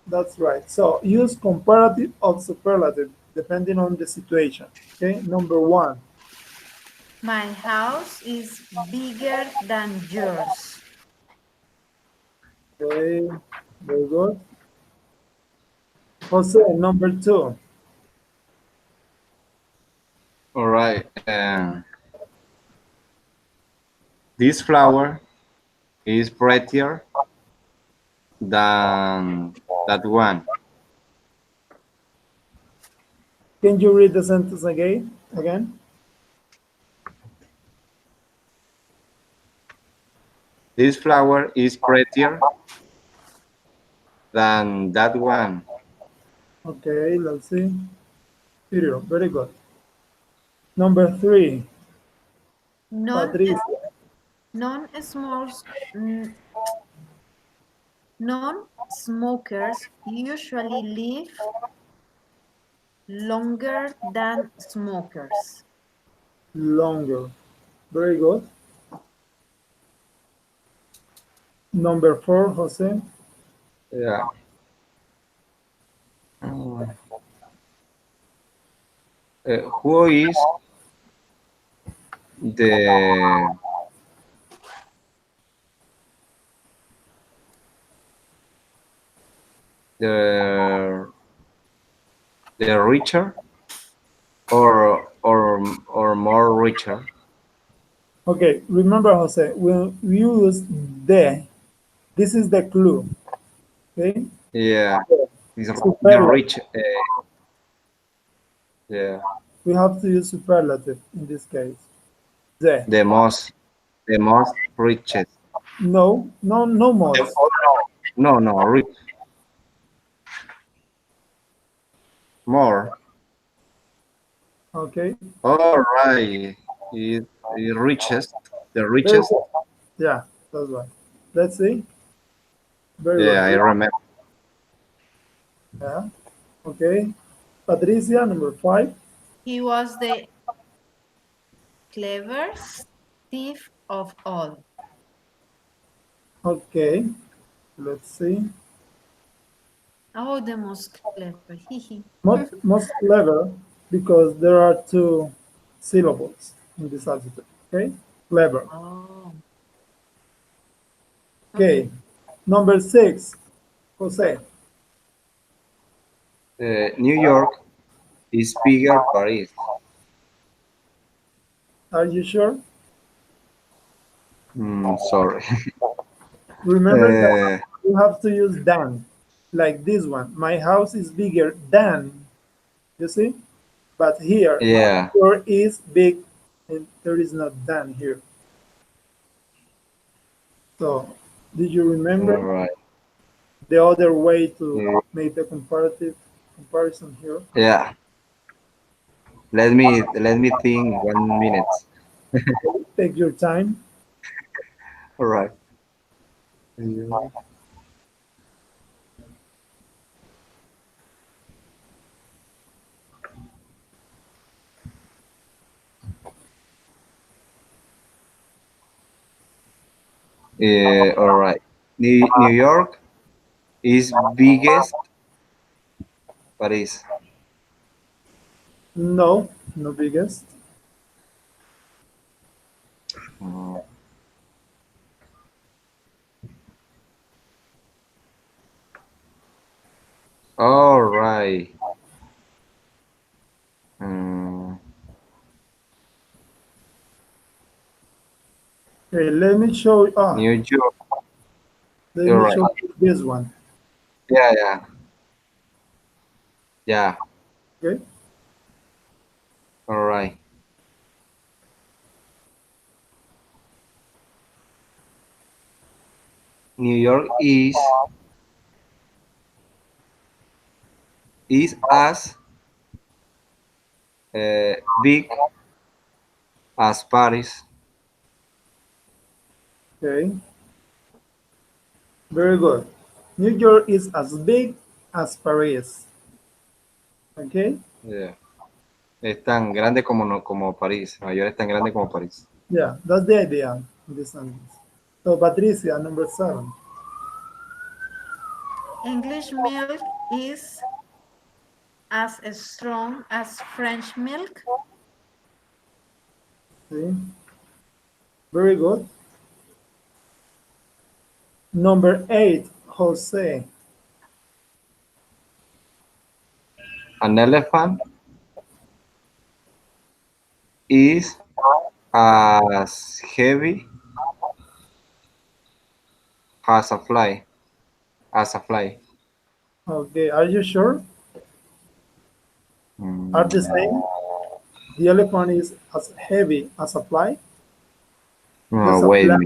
A: That's right. So use comparative or superlative depending on the situation. Okay, number one.
C: My house is bigger than yours.
A: Okay, very good. Jose, number two.
B: All right. This flower is prettier than that one.
A: Can you read the sentence again? Again?
B: This flower is prettier than that one.
A: Okay, let's see. Video, very good. Number three,
C: None,
A: Patricia.
C: Non-smokers, non-smokers usually live longer than smokers.
A: Longer. Very good. Number 4, Jose.
B: Yeah. Mm. Who is the the the richer or more richer?
A: Okay, remember, Jose, when we use the, this is the clue. Okay?
B: Yeah, is the
A: Superlative.
B: rich. Yeah,
A: We have to use superlative in this case. The.
B: the most richest.
A: No, no, no most.
B: No, no, rich more.
A: Okay?
B: All right, is richest. The
A: Very
B: richest.
A: good. Yeah, that's right. Let's see. Very
B: Yeah, I
A: good.
B: remember.
A: Yeah. Okay. Patricia, number 5.
C: He was the cleverest thief of all.
A: Okay. Let's see.
C: Oh, the most clever.
A: Most clever because there are two syllables in this adjective. Okay? Clever.
C: Oh,
A: Okay.
C: okay.
A: Number 6. Jose.
B: New York is bigger Paris.
A: Are you sure?
B: Sorry.
A: Remember that
B: Uh,
A: you have to use than, like this one. My house is bigger than, you see? But here,
B: yeah.
A: your is big and there is not than here. So, did you
B: All
A: remember
B: right.
A: the other way to
B: Uh,
A: make the comparative comparison here?
B: yeah. Let me think 1 minute.
A: Take your time.
B: All right. Yeah. All right. New York is biggest Paris.
A: No, no biggest.
B: Mm. All right. Mm,
A: Okay, let me show you.
B: New York.
A: Let
B: You're
A: me
B: right.
A: show you this one.
B: Yeah, yeah, yeah.
A: Okay.
B: All right. New York is as big as Paris.
A: Okay. Very good. New York is as big as Paris. Okay.
B: Yeah. Es tan grande como no, como París. Nueva York es tan grande como París.
A: Yeah, that's the idea in this sentence. So, Patricia, number 7.
C: English milk is as strong as French milk.
A: See? Very good. Number 8, Jose.
B: An elephant is as heavy as a fly. As a fly.
A: Okay, are you sure? Are the
B: Mm,
A: same? The elephant is as heavy as a fly?
B: no,
A: Just a fly.
B: wait a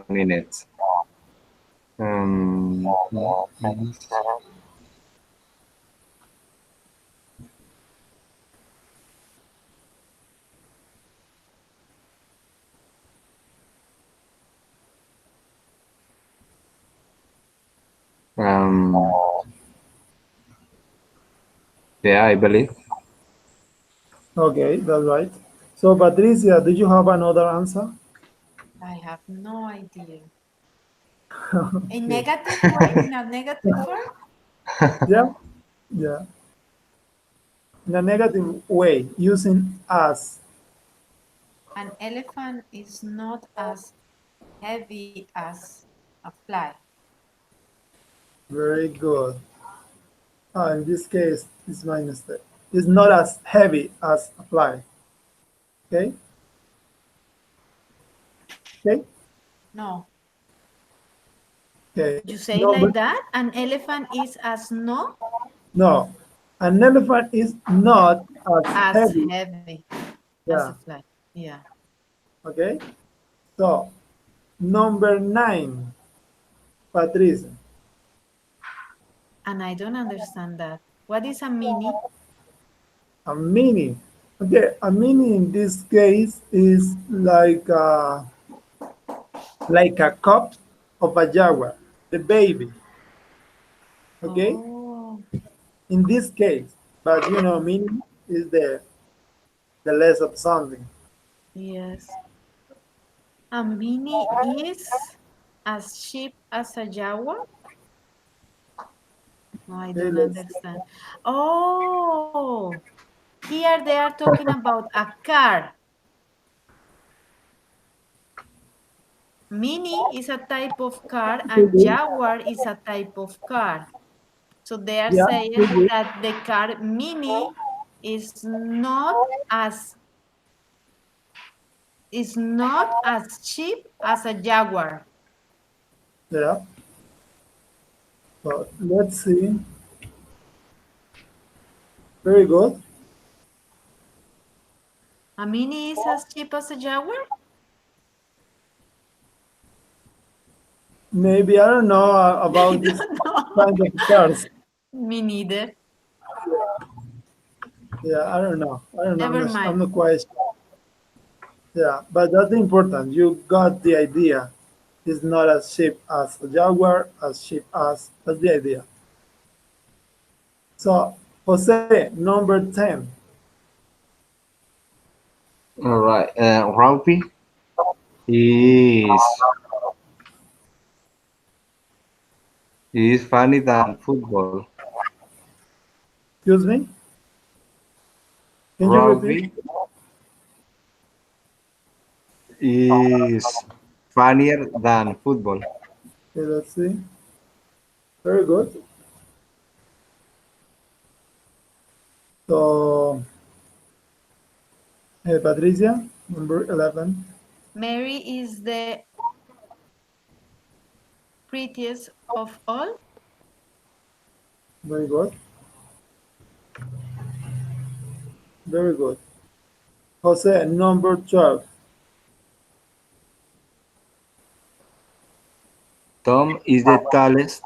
B: minute. Um, Yeah, I believe.
A: Okay, that's right. So, Patricia, do you have another answer?
C: I have no idea. In
A: Okay.
C: negative way? In a negative form?
A: Yeah, yeah. In a negative way, using as.
C: An elephant is not as heavy as a fly.
A: Very good. In this case, it's my mistake. It's not as heavy as a fly. Okay, okay,
C: No.
A: okay.
C: You say
A: Number
C: like that? An elephant is as no
A: no, an elephant is not as
C: as
A: heavy.
C: heavy as a
A: Yeah.
C: fly. Yeah.
A: Okay. So number 9, Patricia.
C: And I don't understand that. What is a mini?
A: A mini. Okay, a mini in this case is like a cup of a jaguar, the baby. Okay,
C: Oh,
A: in this case, but mini is the less of something.
C: yes. A mini is as cheap as a jaguar? No, I
A: Okay,
C: don't
A: let's
C: understand. Oh, here they are talking about a car. Mini is a type of car
A: could
C: and
A: be.
C: Jaguar is a type of car. So they are
A: Yeah,
C: saying
A: could be.
C: that the car Mini is not as cheap as a Jaguar.
A: Yeah. So let's see. Very good.
C: A Mini is as cheap as a Jaguar?
A: Maybe I don't know
C: I
A: about this
C: don't know.
A: kind of cars.
C: Me neither.
A: Yeah, I don't know. I don't know.
C: Never
A: I'm
C: mind.
A: not quite sure. Yeah, but that's important. You got the idea. It's not as cheap as a Jaguar, as cheap as. That's the idea. So, Jose, number 10.
B: All right. Rugby is funny than football.
A: Excuse me? Can you repeat?
B: Rugby is funnier than football.
A: Okay, let's see. Very good. So, Patricia, number 11.
C: Mary is the prettiest of all.
A: Very good. Very good. Jose, number 12.
B: Tom is the tallest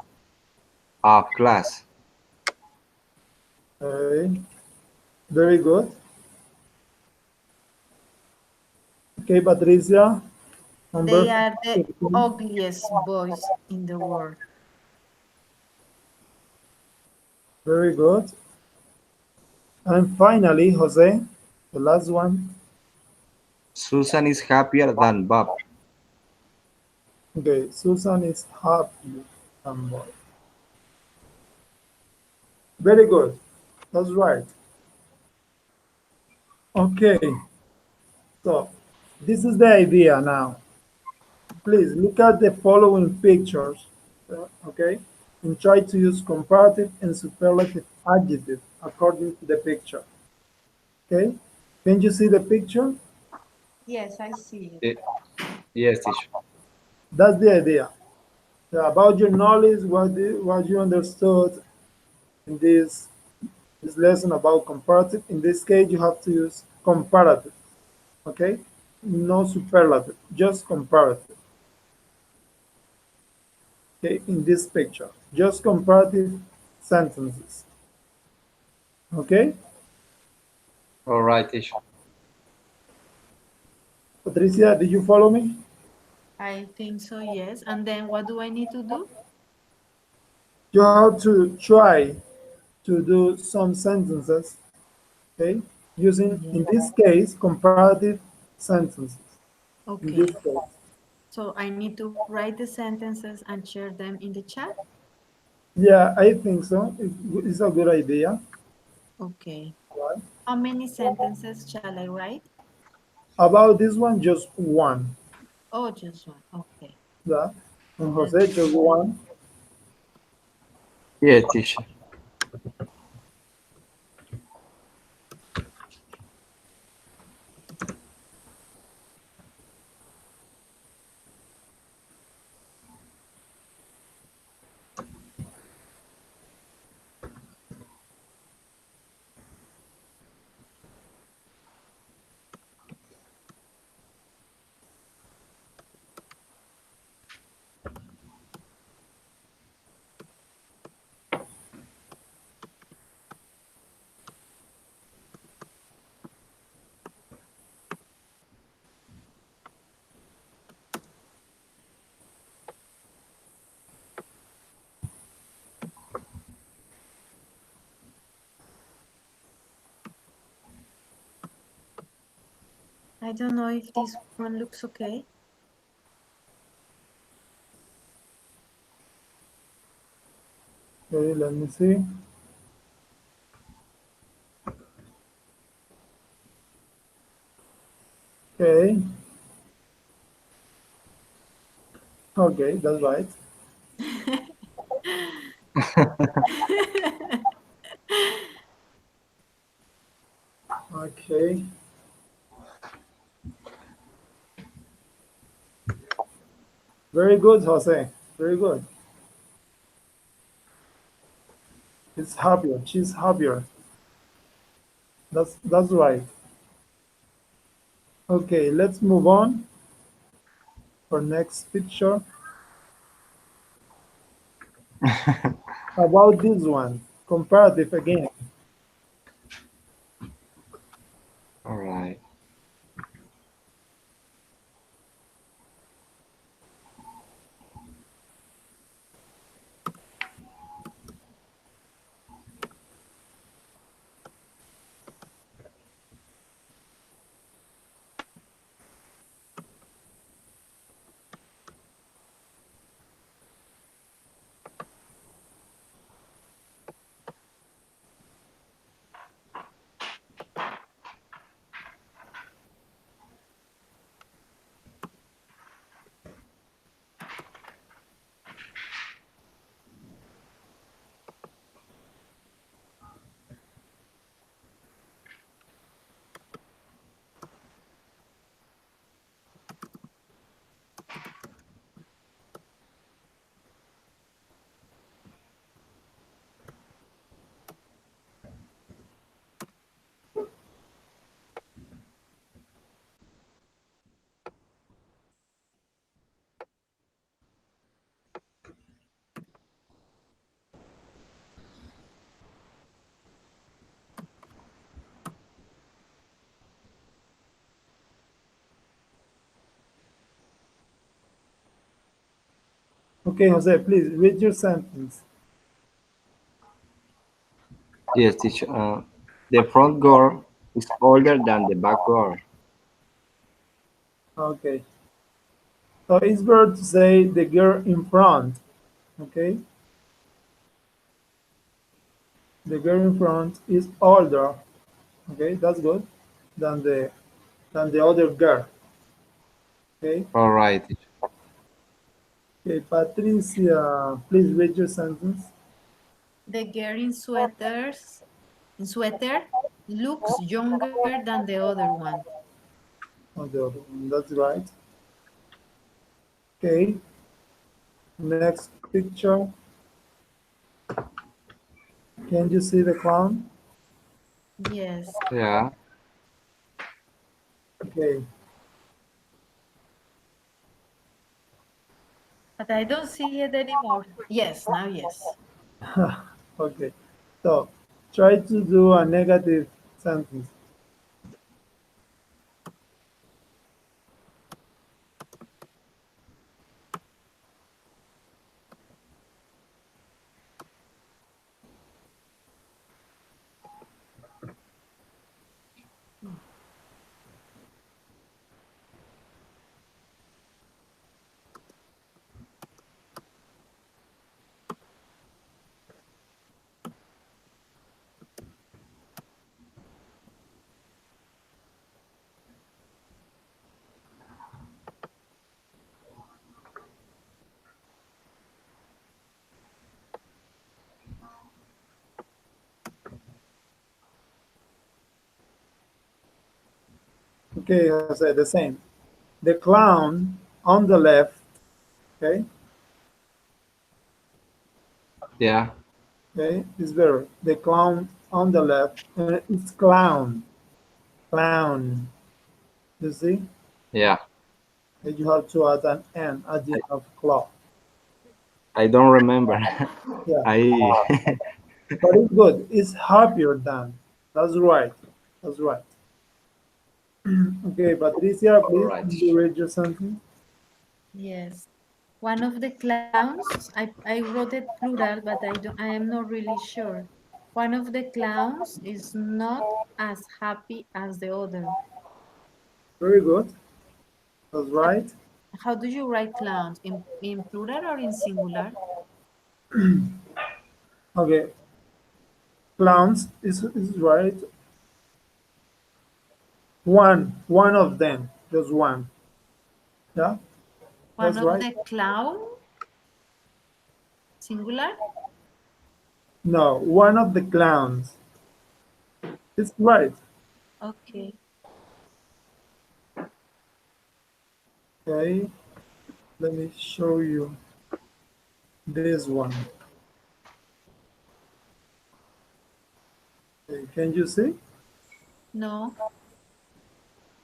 B: of class.
A: Okay, very good. Okay, Patricia, number
C: They are the
A: 15.
C: ugliest boys in the world.
A: Very good. And finally, Jose, the last one.
B: Susan is happier than Bob.
A: Okay, Susan is happy. Boy. Very good. That's right. Okay, so this is the idea now. Please look at the following pictures, okay, and try to use comparative and superlative adjective according to the picture. Okay, can you see the picture?
C: Yes, I see it.
B: Eh, Yes, teacher.
A: That's the idea. About your knowledge, what you understood in this lesson about comparative. In this case, you have to use comparative. Okay, no superlative, just comparative. Okay, in this picture, just comparative sentences. Okay,
B: All right, teacher.
A: Patricia, did you follow me?
C: I think so, yes. And then what do I need to do?
A: You have to try to do some sentences, okay, using,
C: Yeah.
A: in this case, comparative sentences. In this
C: Okay.
A: case,
C: So I need to write the sentences and share them in the chat?
A: yeah, I think so. It's a good idea.
C: Okay.
A: Right?
C: How many sentences shall I write?
A: About this one, just one.
C: Oh, just one. Okay.
A: Yeah, and
C: Let
A: Jose,
C: me
A: just
C: write.
A: one.
B: Yes, teacher.
C: I don't know if this one looks okay.
A: Okay, let me see. Okay, okay, that's right. Okay, very good, Jose. Very good. It's happier. She's happier. That's right. Okay, let's move on for next picture. About this one, comparative again.
B: All right.
A: Okay, Jose, please read your sentence.
B: Yes, teacher. The front door is older than the back door.
A: Okay. So it's better to say the girl in front. Okay. The girl in front is older. Okay, that's good. Than the other girl. Okay.
B: All right, teacher.
A: Okay, Patricia, please read your sentence.
C: The girl in sweater looks younger than the other one.
A: Oh, the other one. That's right. Okay. Next picture. Can you see the clown?
C: Yes,
B: Yeah.
A: Okay.
C: but I don't see it anymore. Yes, now yes.
A: Okay. So try to do a negative sentence. Okay, Jose, the same. The clown on the left, okay,
B: Yeah,
A: okay, is better. The clown on the left, and it's clown, clown. You see?
B: yeah.
A: And you have to add an N at the end of claw.
B: I don't remember.
A: Yeah,
B: I
A: but it's good. It's happier than. That's right. That's right. Okay, Patricia,
B: all
A: please,
B: right.
A: can you read your sentence?
C: Yes. One of the clowns, I wrote it plural, but I am not really sure. One of the clowns is not as happy as the other.
A: Very good. That's
C: But
A: right.
C: how do you write clowns? In plural or in singular?
A: Okay, clowns is right. One of them, just one. Yeah,
C: One
A: that's
C: of
A: right.
C: the clown, singular?
A: No, one of the clowns. It's right.
C: Okay.
A: Okay, let me show you this one. Okay, can you see
C: No.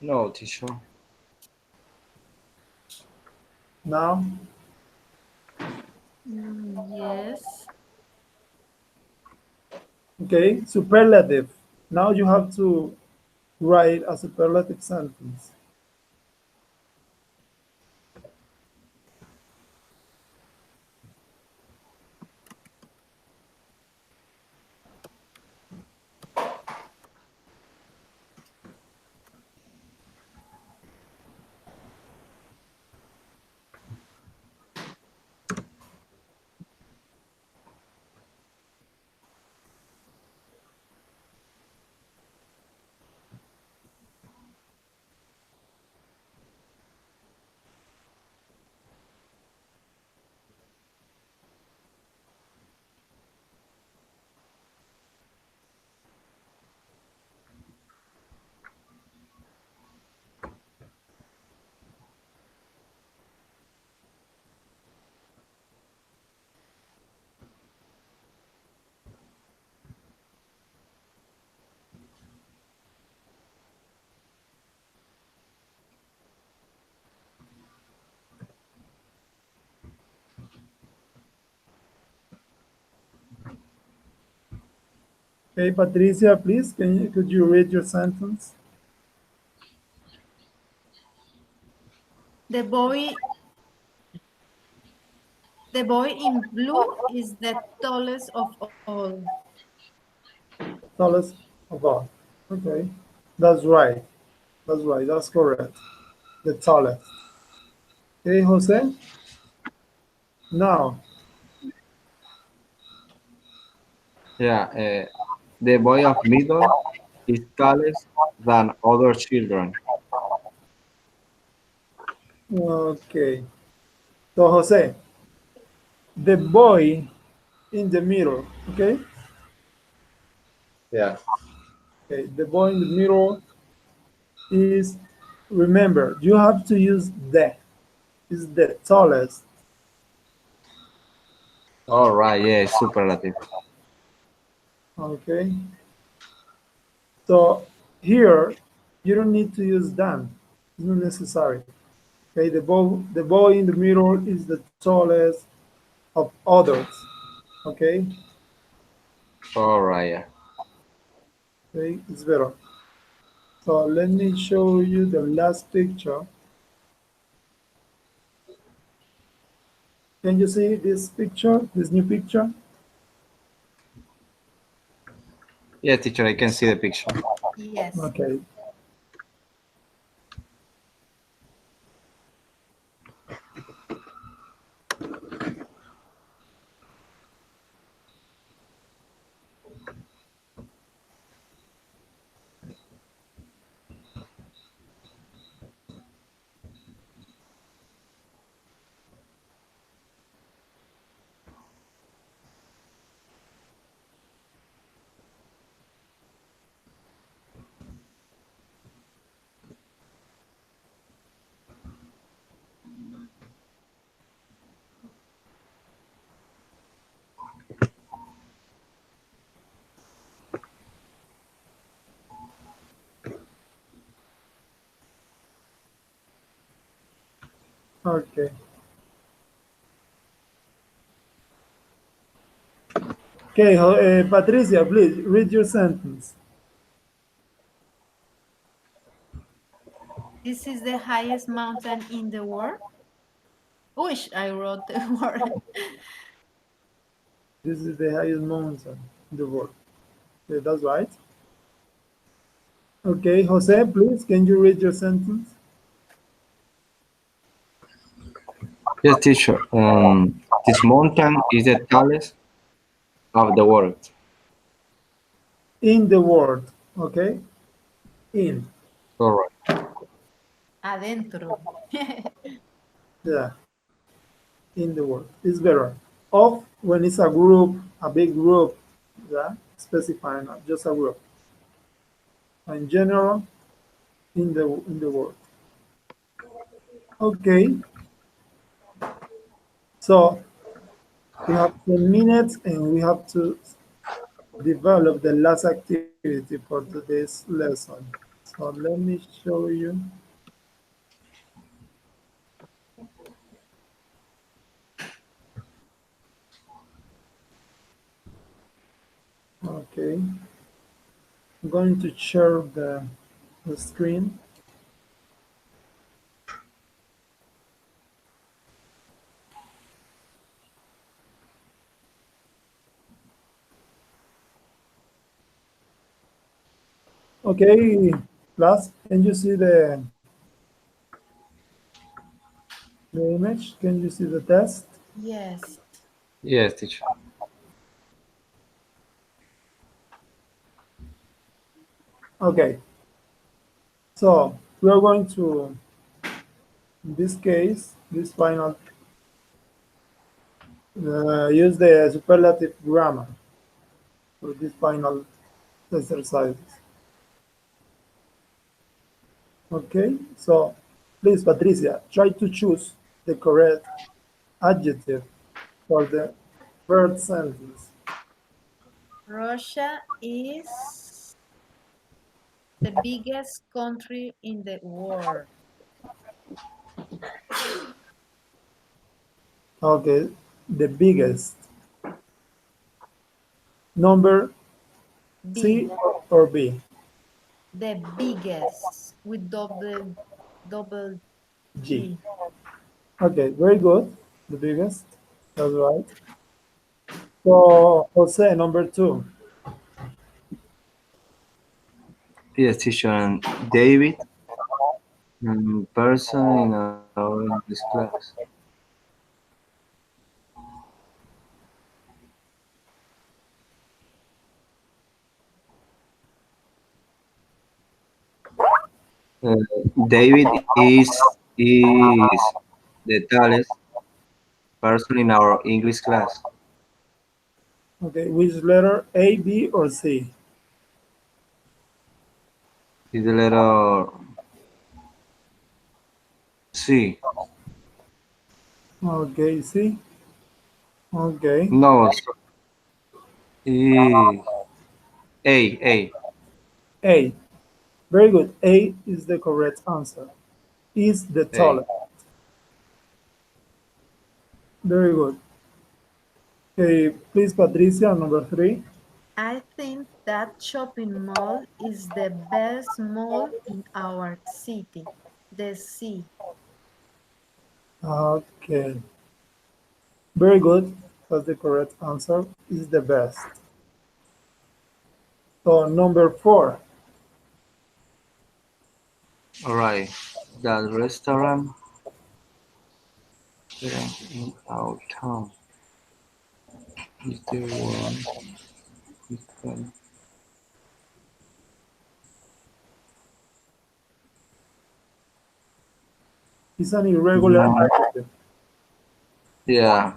B: No, teacher.
A: now?
C: Yes.
A: Okay, superlative. Now you have to write a superlative sentence. Okay, Patricia, please, could you read your sentence?
C: The boy the boy in blue is the tallest of all.
A: Tell us about. Okay, that's right. That's right. That's correct. The tallest. Okay, Jose. Now,
B: Yeah, the boy of middle is tallest than other children.
A: okay. So, Jose, the boy in the middle. Okay.
B: Yeah.
A: Okay. The boy in the middle is. Remember, you have to use the. Is the tallest.
B: All right. Yeah, superlative.
A: Okay. So here, you don't need to use than. It's not necessary. Okay. The boy in the middle is the tallest of others. Okay.
B: All right. Yeah.
A: Okay. It's better. So let me show you the last picture. Can you see this picture, this new picture?
B: Yeah, teacher, I can see the picture.
C: Yes.
A: Okay. Okay. Okay, Patricia, please read your sentence.
C: This is the highest mountain in the world. Wish I wrote the word.
A: This is the highest mountain in the world. Okay, that's right. Okay, Jose, please, can you read your sentence?
B: Yes, teacher. This mountain is the tallest of the world.
A: In the world, okay? In,
B: All right.
C: Adentro.
A: yeah, in the world. It's better. Of, when it's a group, a big group, yeah, specifying just a group. In general, in the world. Okay, so we have 10 minutes and we have to develop the last activity for today's lesson. So let me show you. Okay, I'm going to share the screen. Okay, class, can you see the image? Can you see the test?
C: Yes.
B: Yes, teacher.
A: Okay, so we are going to, in this case, this final, use the superlative grammar for this final exercises. Okay, so please, Patricia, try to choose the correct adjective for the first sentence.
C: Russia is the biggest country in the world.
A: Okay, the biggest. Number
C: B.
A: C or B?
C: The biggest with double
A: G.
C: G.
A: Okay, very good. The biggest. That's right. So, Jose, number two.
B: Yes, teacher. And David, person in our English class. Uh, David is the tallest person in our English class.
A: Okay, which letter? A, B, or C?
B: Is the letter C?
A: Okay, C. Okay.
B: No, is A.
A: A. Very good. A is the correct answer. Is the
B: A.
A: tallest. Very good. Okay, please, Patricia, number three.
C: I think that shopping mall is the best mall in our city. The C.
A: Okay, very good. That's the correct answer. Is the best. So number four.
B: All right. That restaurant in our town is the one. Is the,
A: Is an irregular
B: mm,
A: adjective.
B: yeah.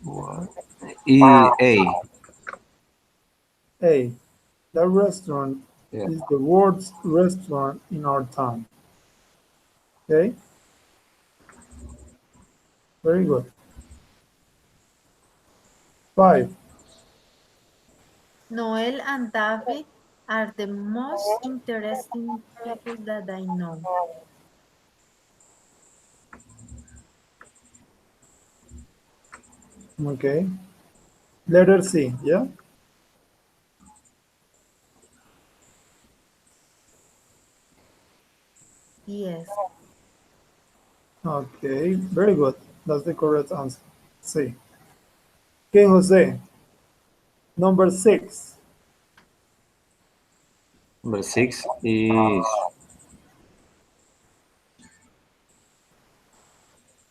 B: What? A.
A: A. The restaurant
B: Yeah.
A: is the world's restaurant in our town. Okay, very good. Five.
C: Noel and David are the most interesting people that I know.
A: Okay. Letter C, yeah?
C: Yes.
A: Okay, very good. That's the correct answer. C. Okay, Jose. Number 6.
B: Number 6 is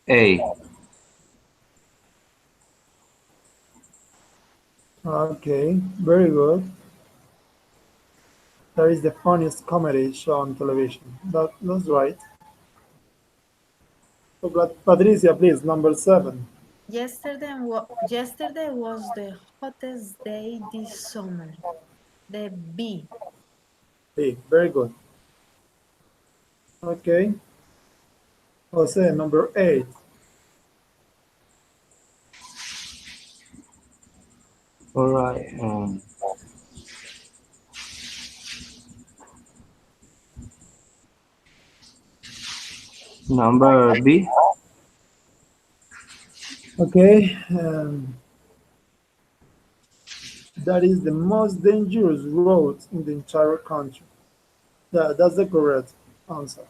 B: A.
A: Okay, very good. That is the funniest comedy show on television. That's right. So, Patricia, please, number 7.
C: Yesterday was the hottest day this summer. The B.
A: B, very good. Okay, Jose, number 8.
B: All right. Number B.
A: Okay, that is the most dangerous road in the entire country. Yeah, that's the correct answer.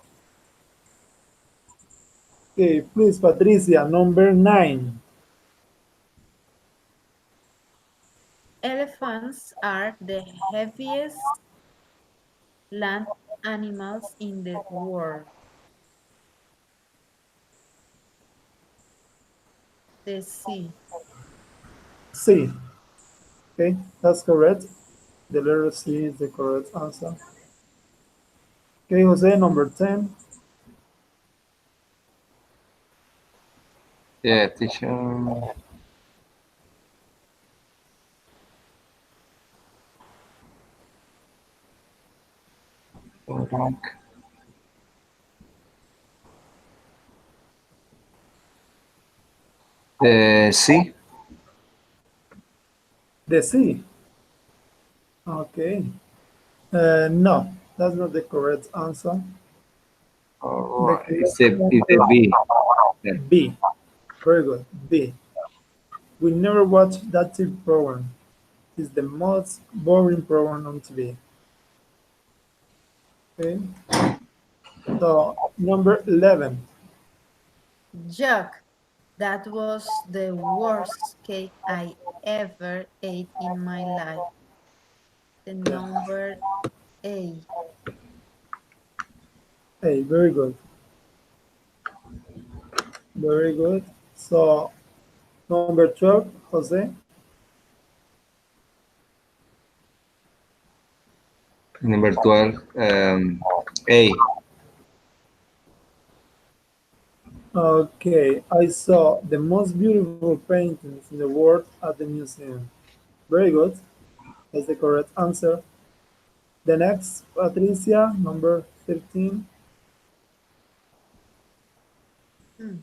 A: Okay, please, Patricia, number 9.
C: Elephants are the heaviest land animals in the world. The C.
A: C. Okay, that's correct. The letter C is the correct answer. Okay, Jose, number 10.
B: Yeah, teacher. The C.
A: The C. Okay. No, that's not the correct answer.
B: All
A: The
B: right.
A: correct
B: It's the
A: answer
B: B. Yeah.
A: is B. Very good. B. We never watched that TV program. It's the most boring program on TV. Okay. So number 11.
C: Yuck. That was the worst cake I ever ate in my life. The number A.
A: Hey, very good. Very good. So number 12, Jose.
B: Number 12. A.
A: Okay, I saw the most beautiful paintings in the world at the museum. Very good. That's the correct answer. The next, Patricia, number 13.
C: Hmm,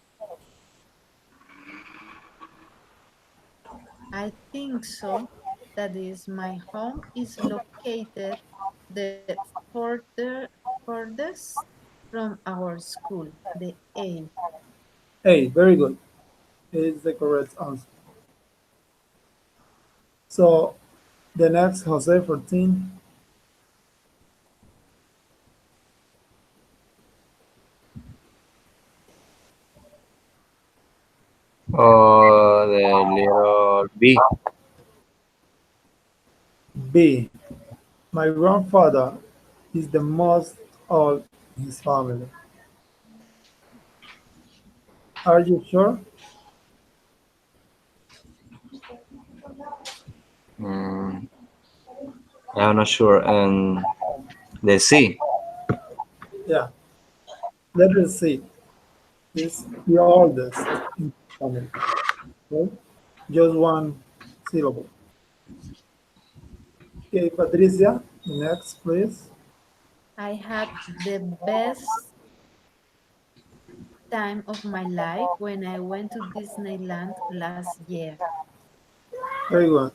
C: I think so. That is, my home is located the furthest from our school. The A.
A: Hey, very good. Is the correct answer. So the next, Jose, 14.
B: Or the little B.
A: B. My grandfather is the most old in his family. Are you sure?
B: Mm, I'm not sure. The C.
A: Yeah. Let us see. Is the oldest in his family. Okay? Just one syllable. Okay, Patricia, next, please.
C: I had the best time of my life when I went to Disneyland last year.
A: Very good.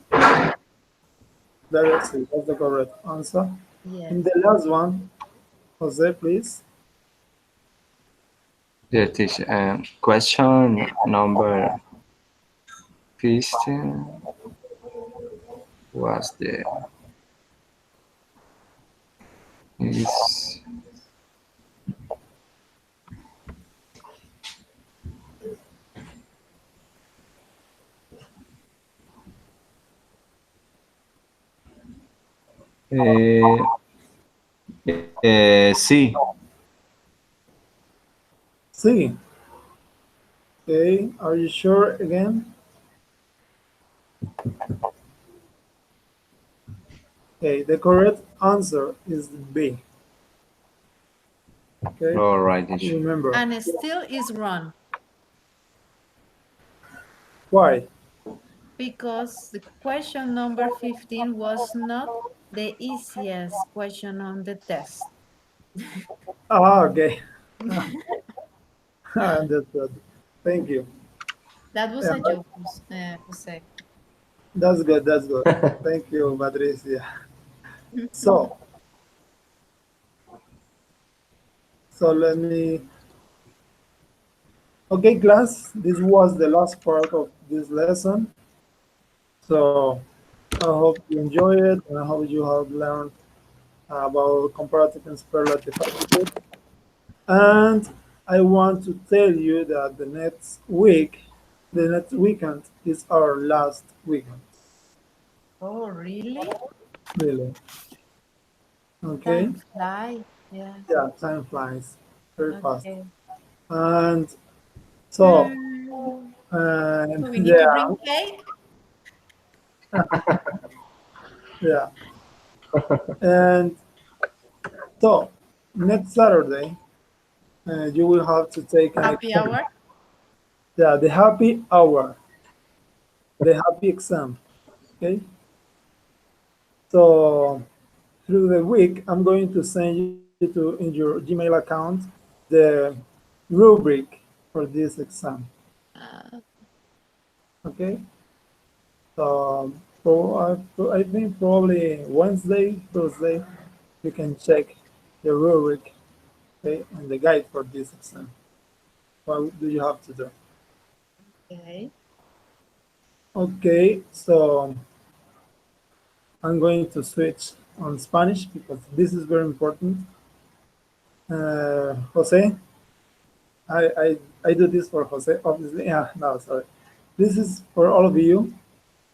A: That's the correct answer.
C: Yes.
A: And the last one, Jose, please.
B: The teacher. Question number 15 was the is uh, C.
A: C. Okay, are you sure again? Okay, the correct answer is B. Okay,
B: All right, teacher.
A: remember.
C: And still is wrong
A: Why?
C: because the question number 15 was not the easiest question on the test.
A: Ah, okay. I understood. Thank you.
C: That was
A: Yeah,
C: a joke, Jose.
A: that's good. That's good. Thank you, Patricia. So, so let me. Okay, class. This was the last part of this lesson. So, I hope you enjoy it, and I hope you have learned about comparative and superlative adjectives. And I want to tell you that the next weekend is our last weekend.
C: Oh, really?
A: Really. Okay.
C: Time fly. Yeah.
A: Yeah, time flies very fast.
C: Okay.
A: And so,
C: Hmm.
A: and
C: So we need to
A: yeah,
C: bring cake?
A: yeah. And so, next Saturday, you will have to take an
C: Happy
A: exam.
C: hour?
A: Yeah, the happy hour, the happy exam. Okay. So, through the week, I'm going to send you to in your Gmail account the rubric for this exam.
C: Uh,
A: Okay. I think probably Wednesday, Thursday, you can check the rubric, okay, and the guide for this exam. What do you have to do?
C: okay.
A: Okay, so I'm going to switch on Spanish because this is very important. Jose, I, I, I do this for Jose, obviously. Yeah, no, sorry. This is for all of you.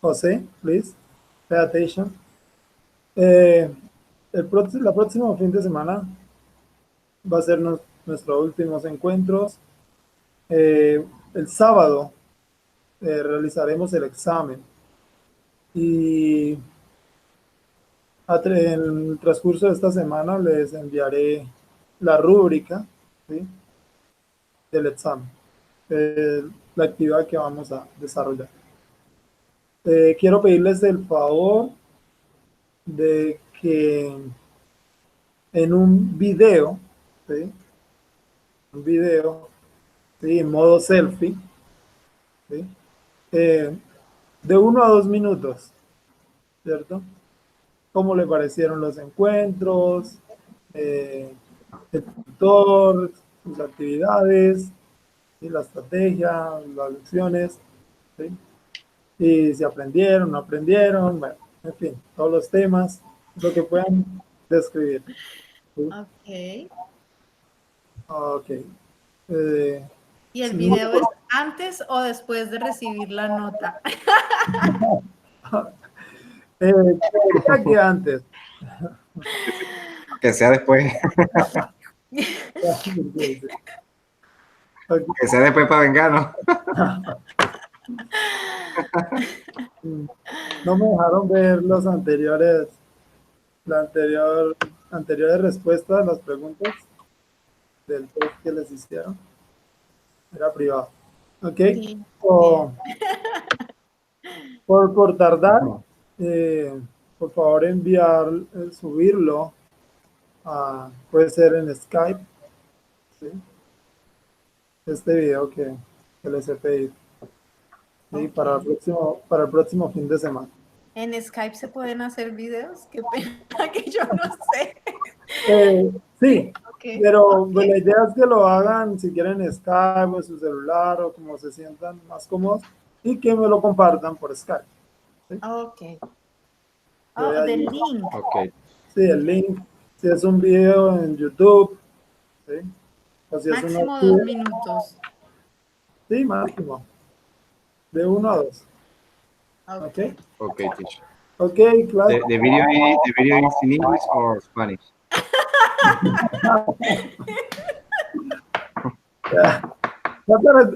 A: Jose, please, pay attention. Eh, la próxima fin de semana va a ser nuestros últimos encuentros. El sábado realizaremos el examen y en el transcurso de esta semana les enviaré la rúbrica, ¿sí?, del examen, la actividad que vamos a desarrollar. Quiero pedirles el favor de que en un video, ¿sí?, un video, ¿sí?, en modo selfie, ¿sí?, eh, de 1 a 2 minutos, ¿cierto? ¿Cómo le parecieron los encuentros, eh, el tutor, sus actividades, ¿sí?, la estrategia, las lecciones, ¿sí?, y si aprendieron, no aprendieron, bueno, en fin, todos los temas, lo que puedan describir, ¿sí?
C: Ok.
A: Ok. Eh,
C: ¿Y el
A: sin mucho-
C: video es antes o después de recibir la nota?
A: diría que antes.
B: Que sea después,
A: Ok.
B: que sea después para vengarnos.
A: No me dejaron ver los anteriores, la anteriores respuestas a las preguntas del test que les hicieron. Era privado. Ok.
C: Sí, bien.
A: So, por tardar, eh, por favor enviar, subirlo puede ser en Skype, ¿sí?, este video que les he pedido, ¿sí?,
C: Ok.
A: para el próximo fin de semana.
C: ¿En Skype se pueden hacer videos? Qué pena que yo no sé.
A: Sí,
C: Ok,
A: pero
C: ok.
A: pues, la idea es que lo hagan si quieren en Skype o en su celular o como se sientan más cómodos y que me lo compartan por Skype. ¿Sí?
C: Ok.
A: Voy
C: Oh, the
A: allí.
C: link.
B: Okay.
A: Sí, el link. Si es un video en YouTube, ¿sí? O si es una...
C: Máximo 2 minutos.
A: Sí, máximo. De 1 a 2. ¿Ok?
C: Ok.
B: Okay, teacher.
A: Ok, class.
B: The video is in English or Spanish?
A: Yeah.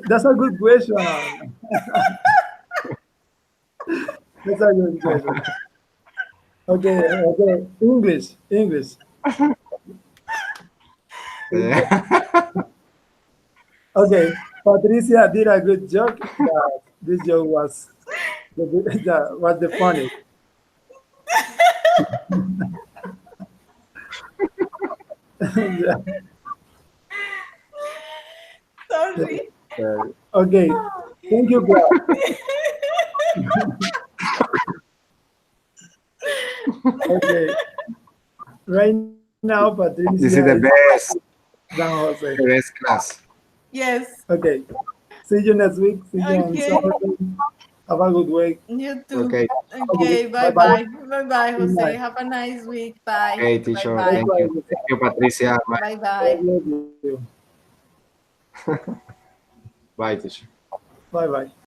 A: That's a good question. That's a good question. Okay, okay. English. Okay, Patricia did a good joke. That this joke was the funny. Yeah.
C: Sorry.
A: Okay, thank you, class. Okay, right now
B: This is
A: Patricia
B: the
A: is
B: best,
A: San Jose.
B: the best class.
C: Yes.
A: Okay, see you next week. See you on
C: Okay.
A: Saturday. Have a good week.
C: You too.
B: Okay.
C: Okay.
A: Bye
C: Bye
A: bye.
C: bye. Bye bye,
A: Good
C: Jose.
A: night.
C: Have a nice week. Bye.
B: Okay,
C: Bye
B: teacher.
C: bye.
B: Thank you.
A: Likewise.
B: Thank you, Patricia.
C: Bye
A: God
C: bye.
A: bless you.
B: Bye, teacher.
A: Bye bye.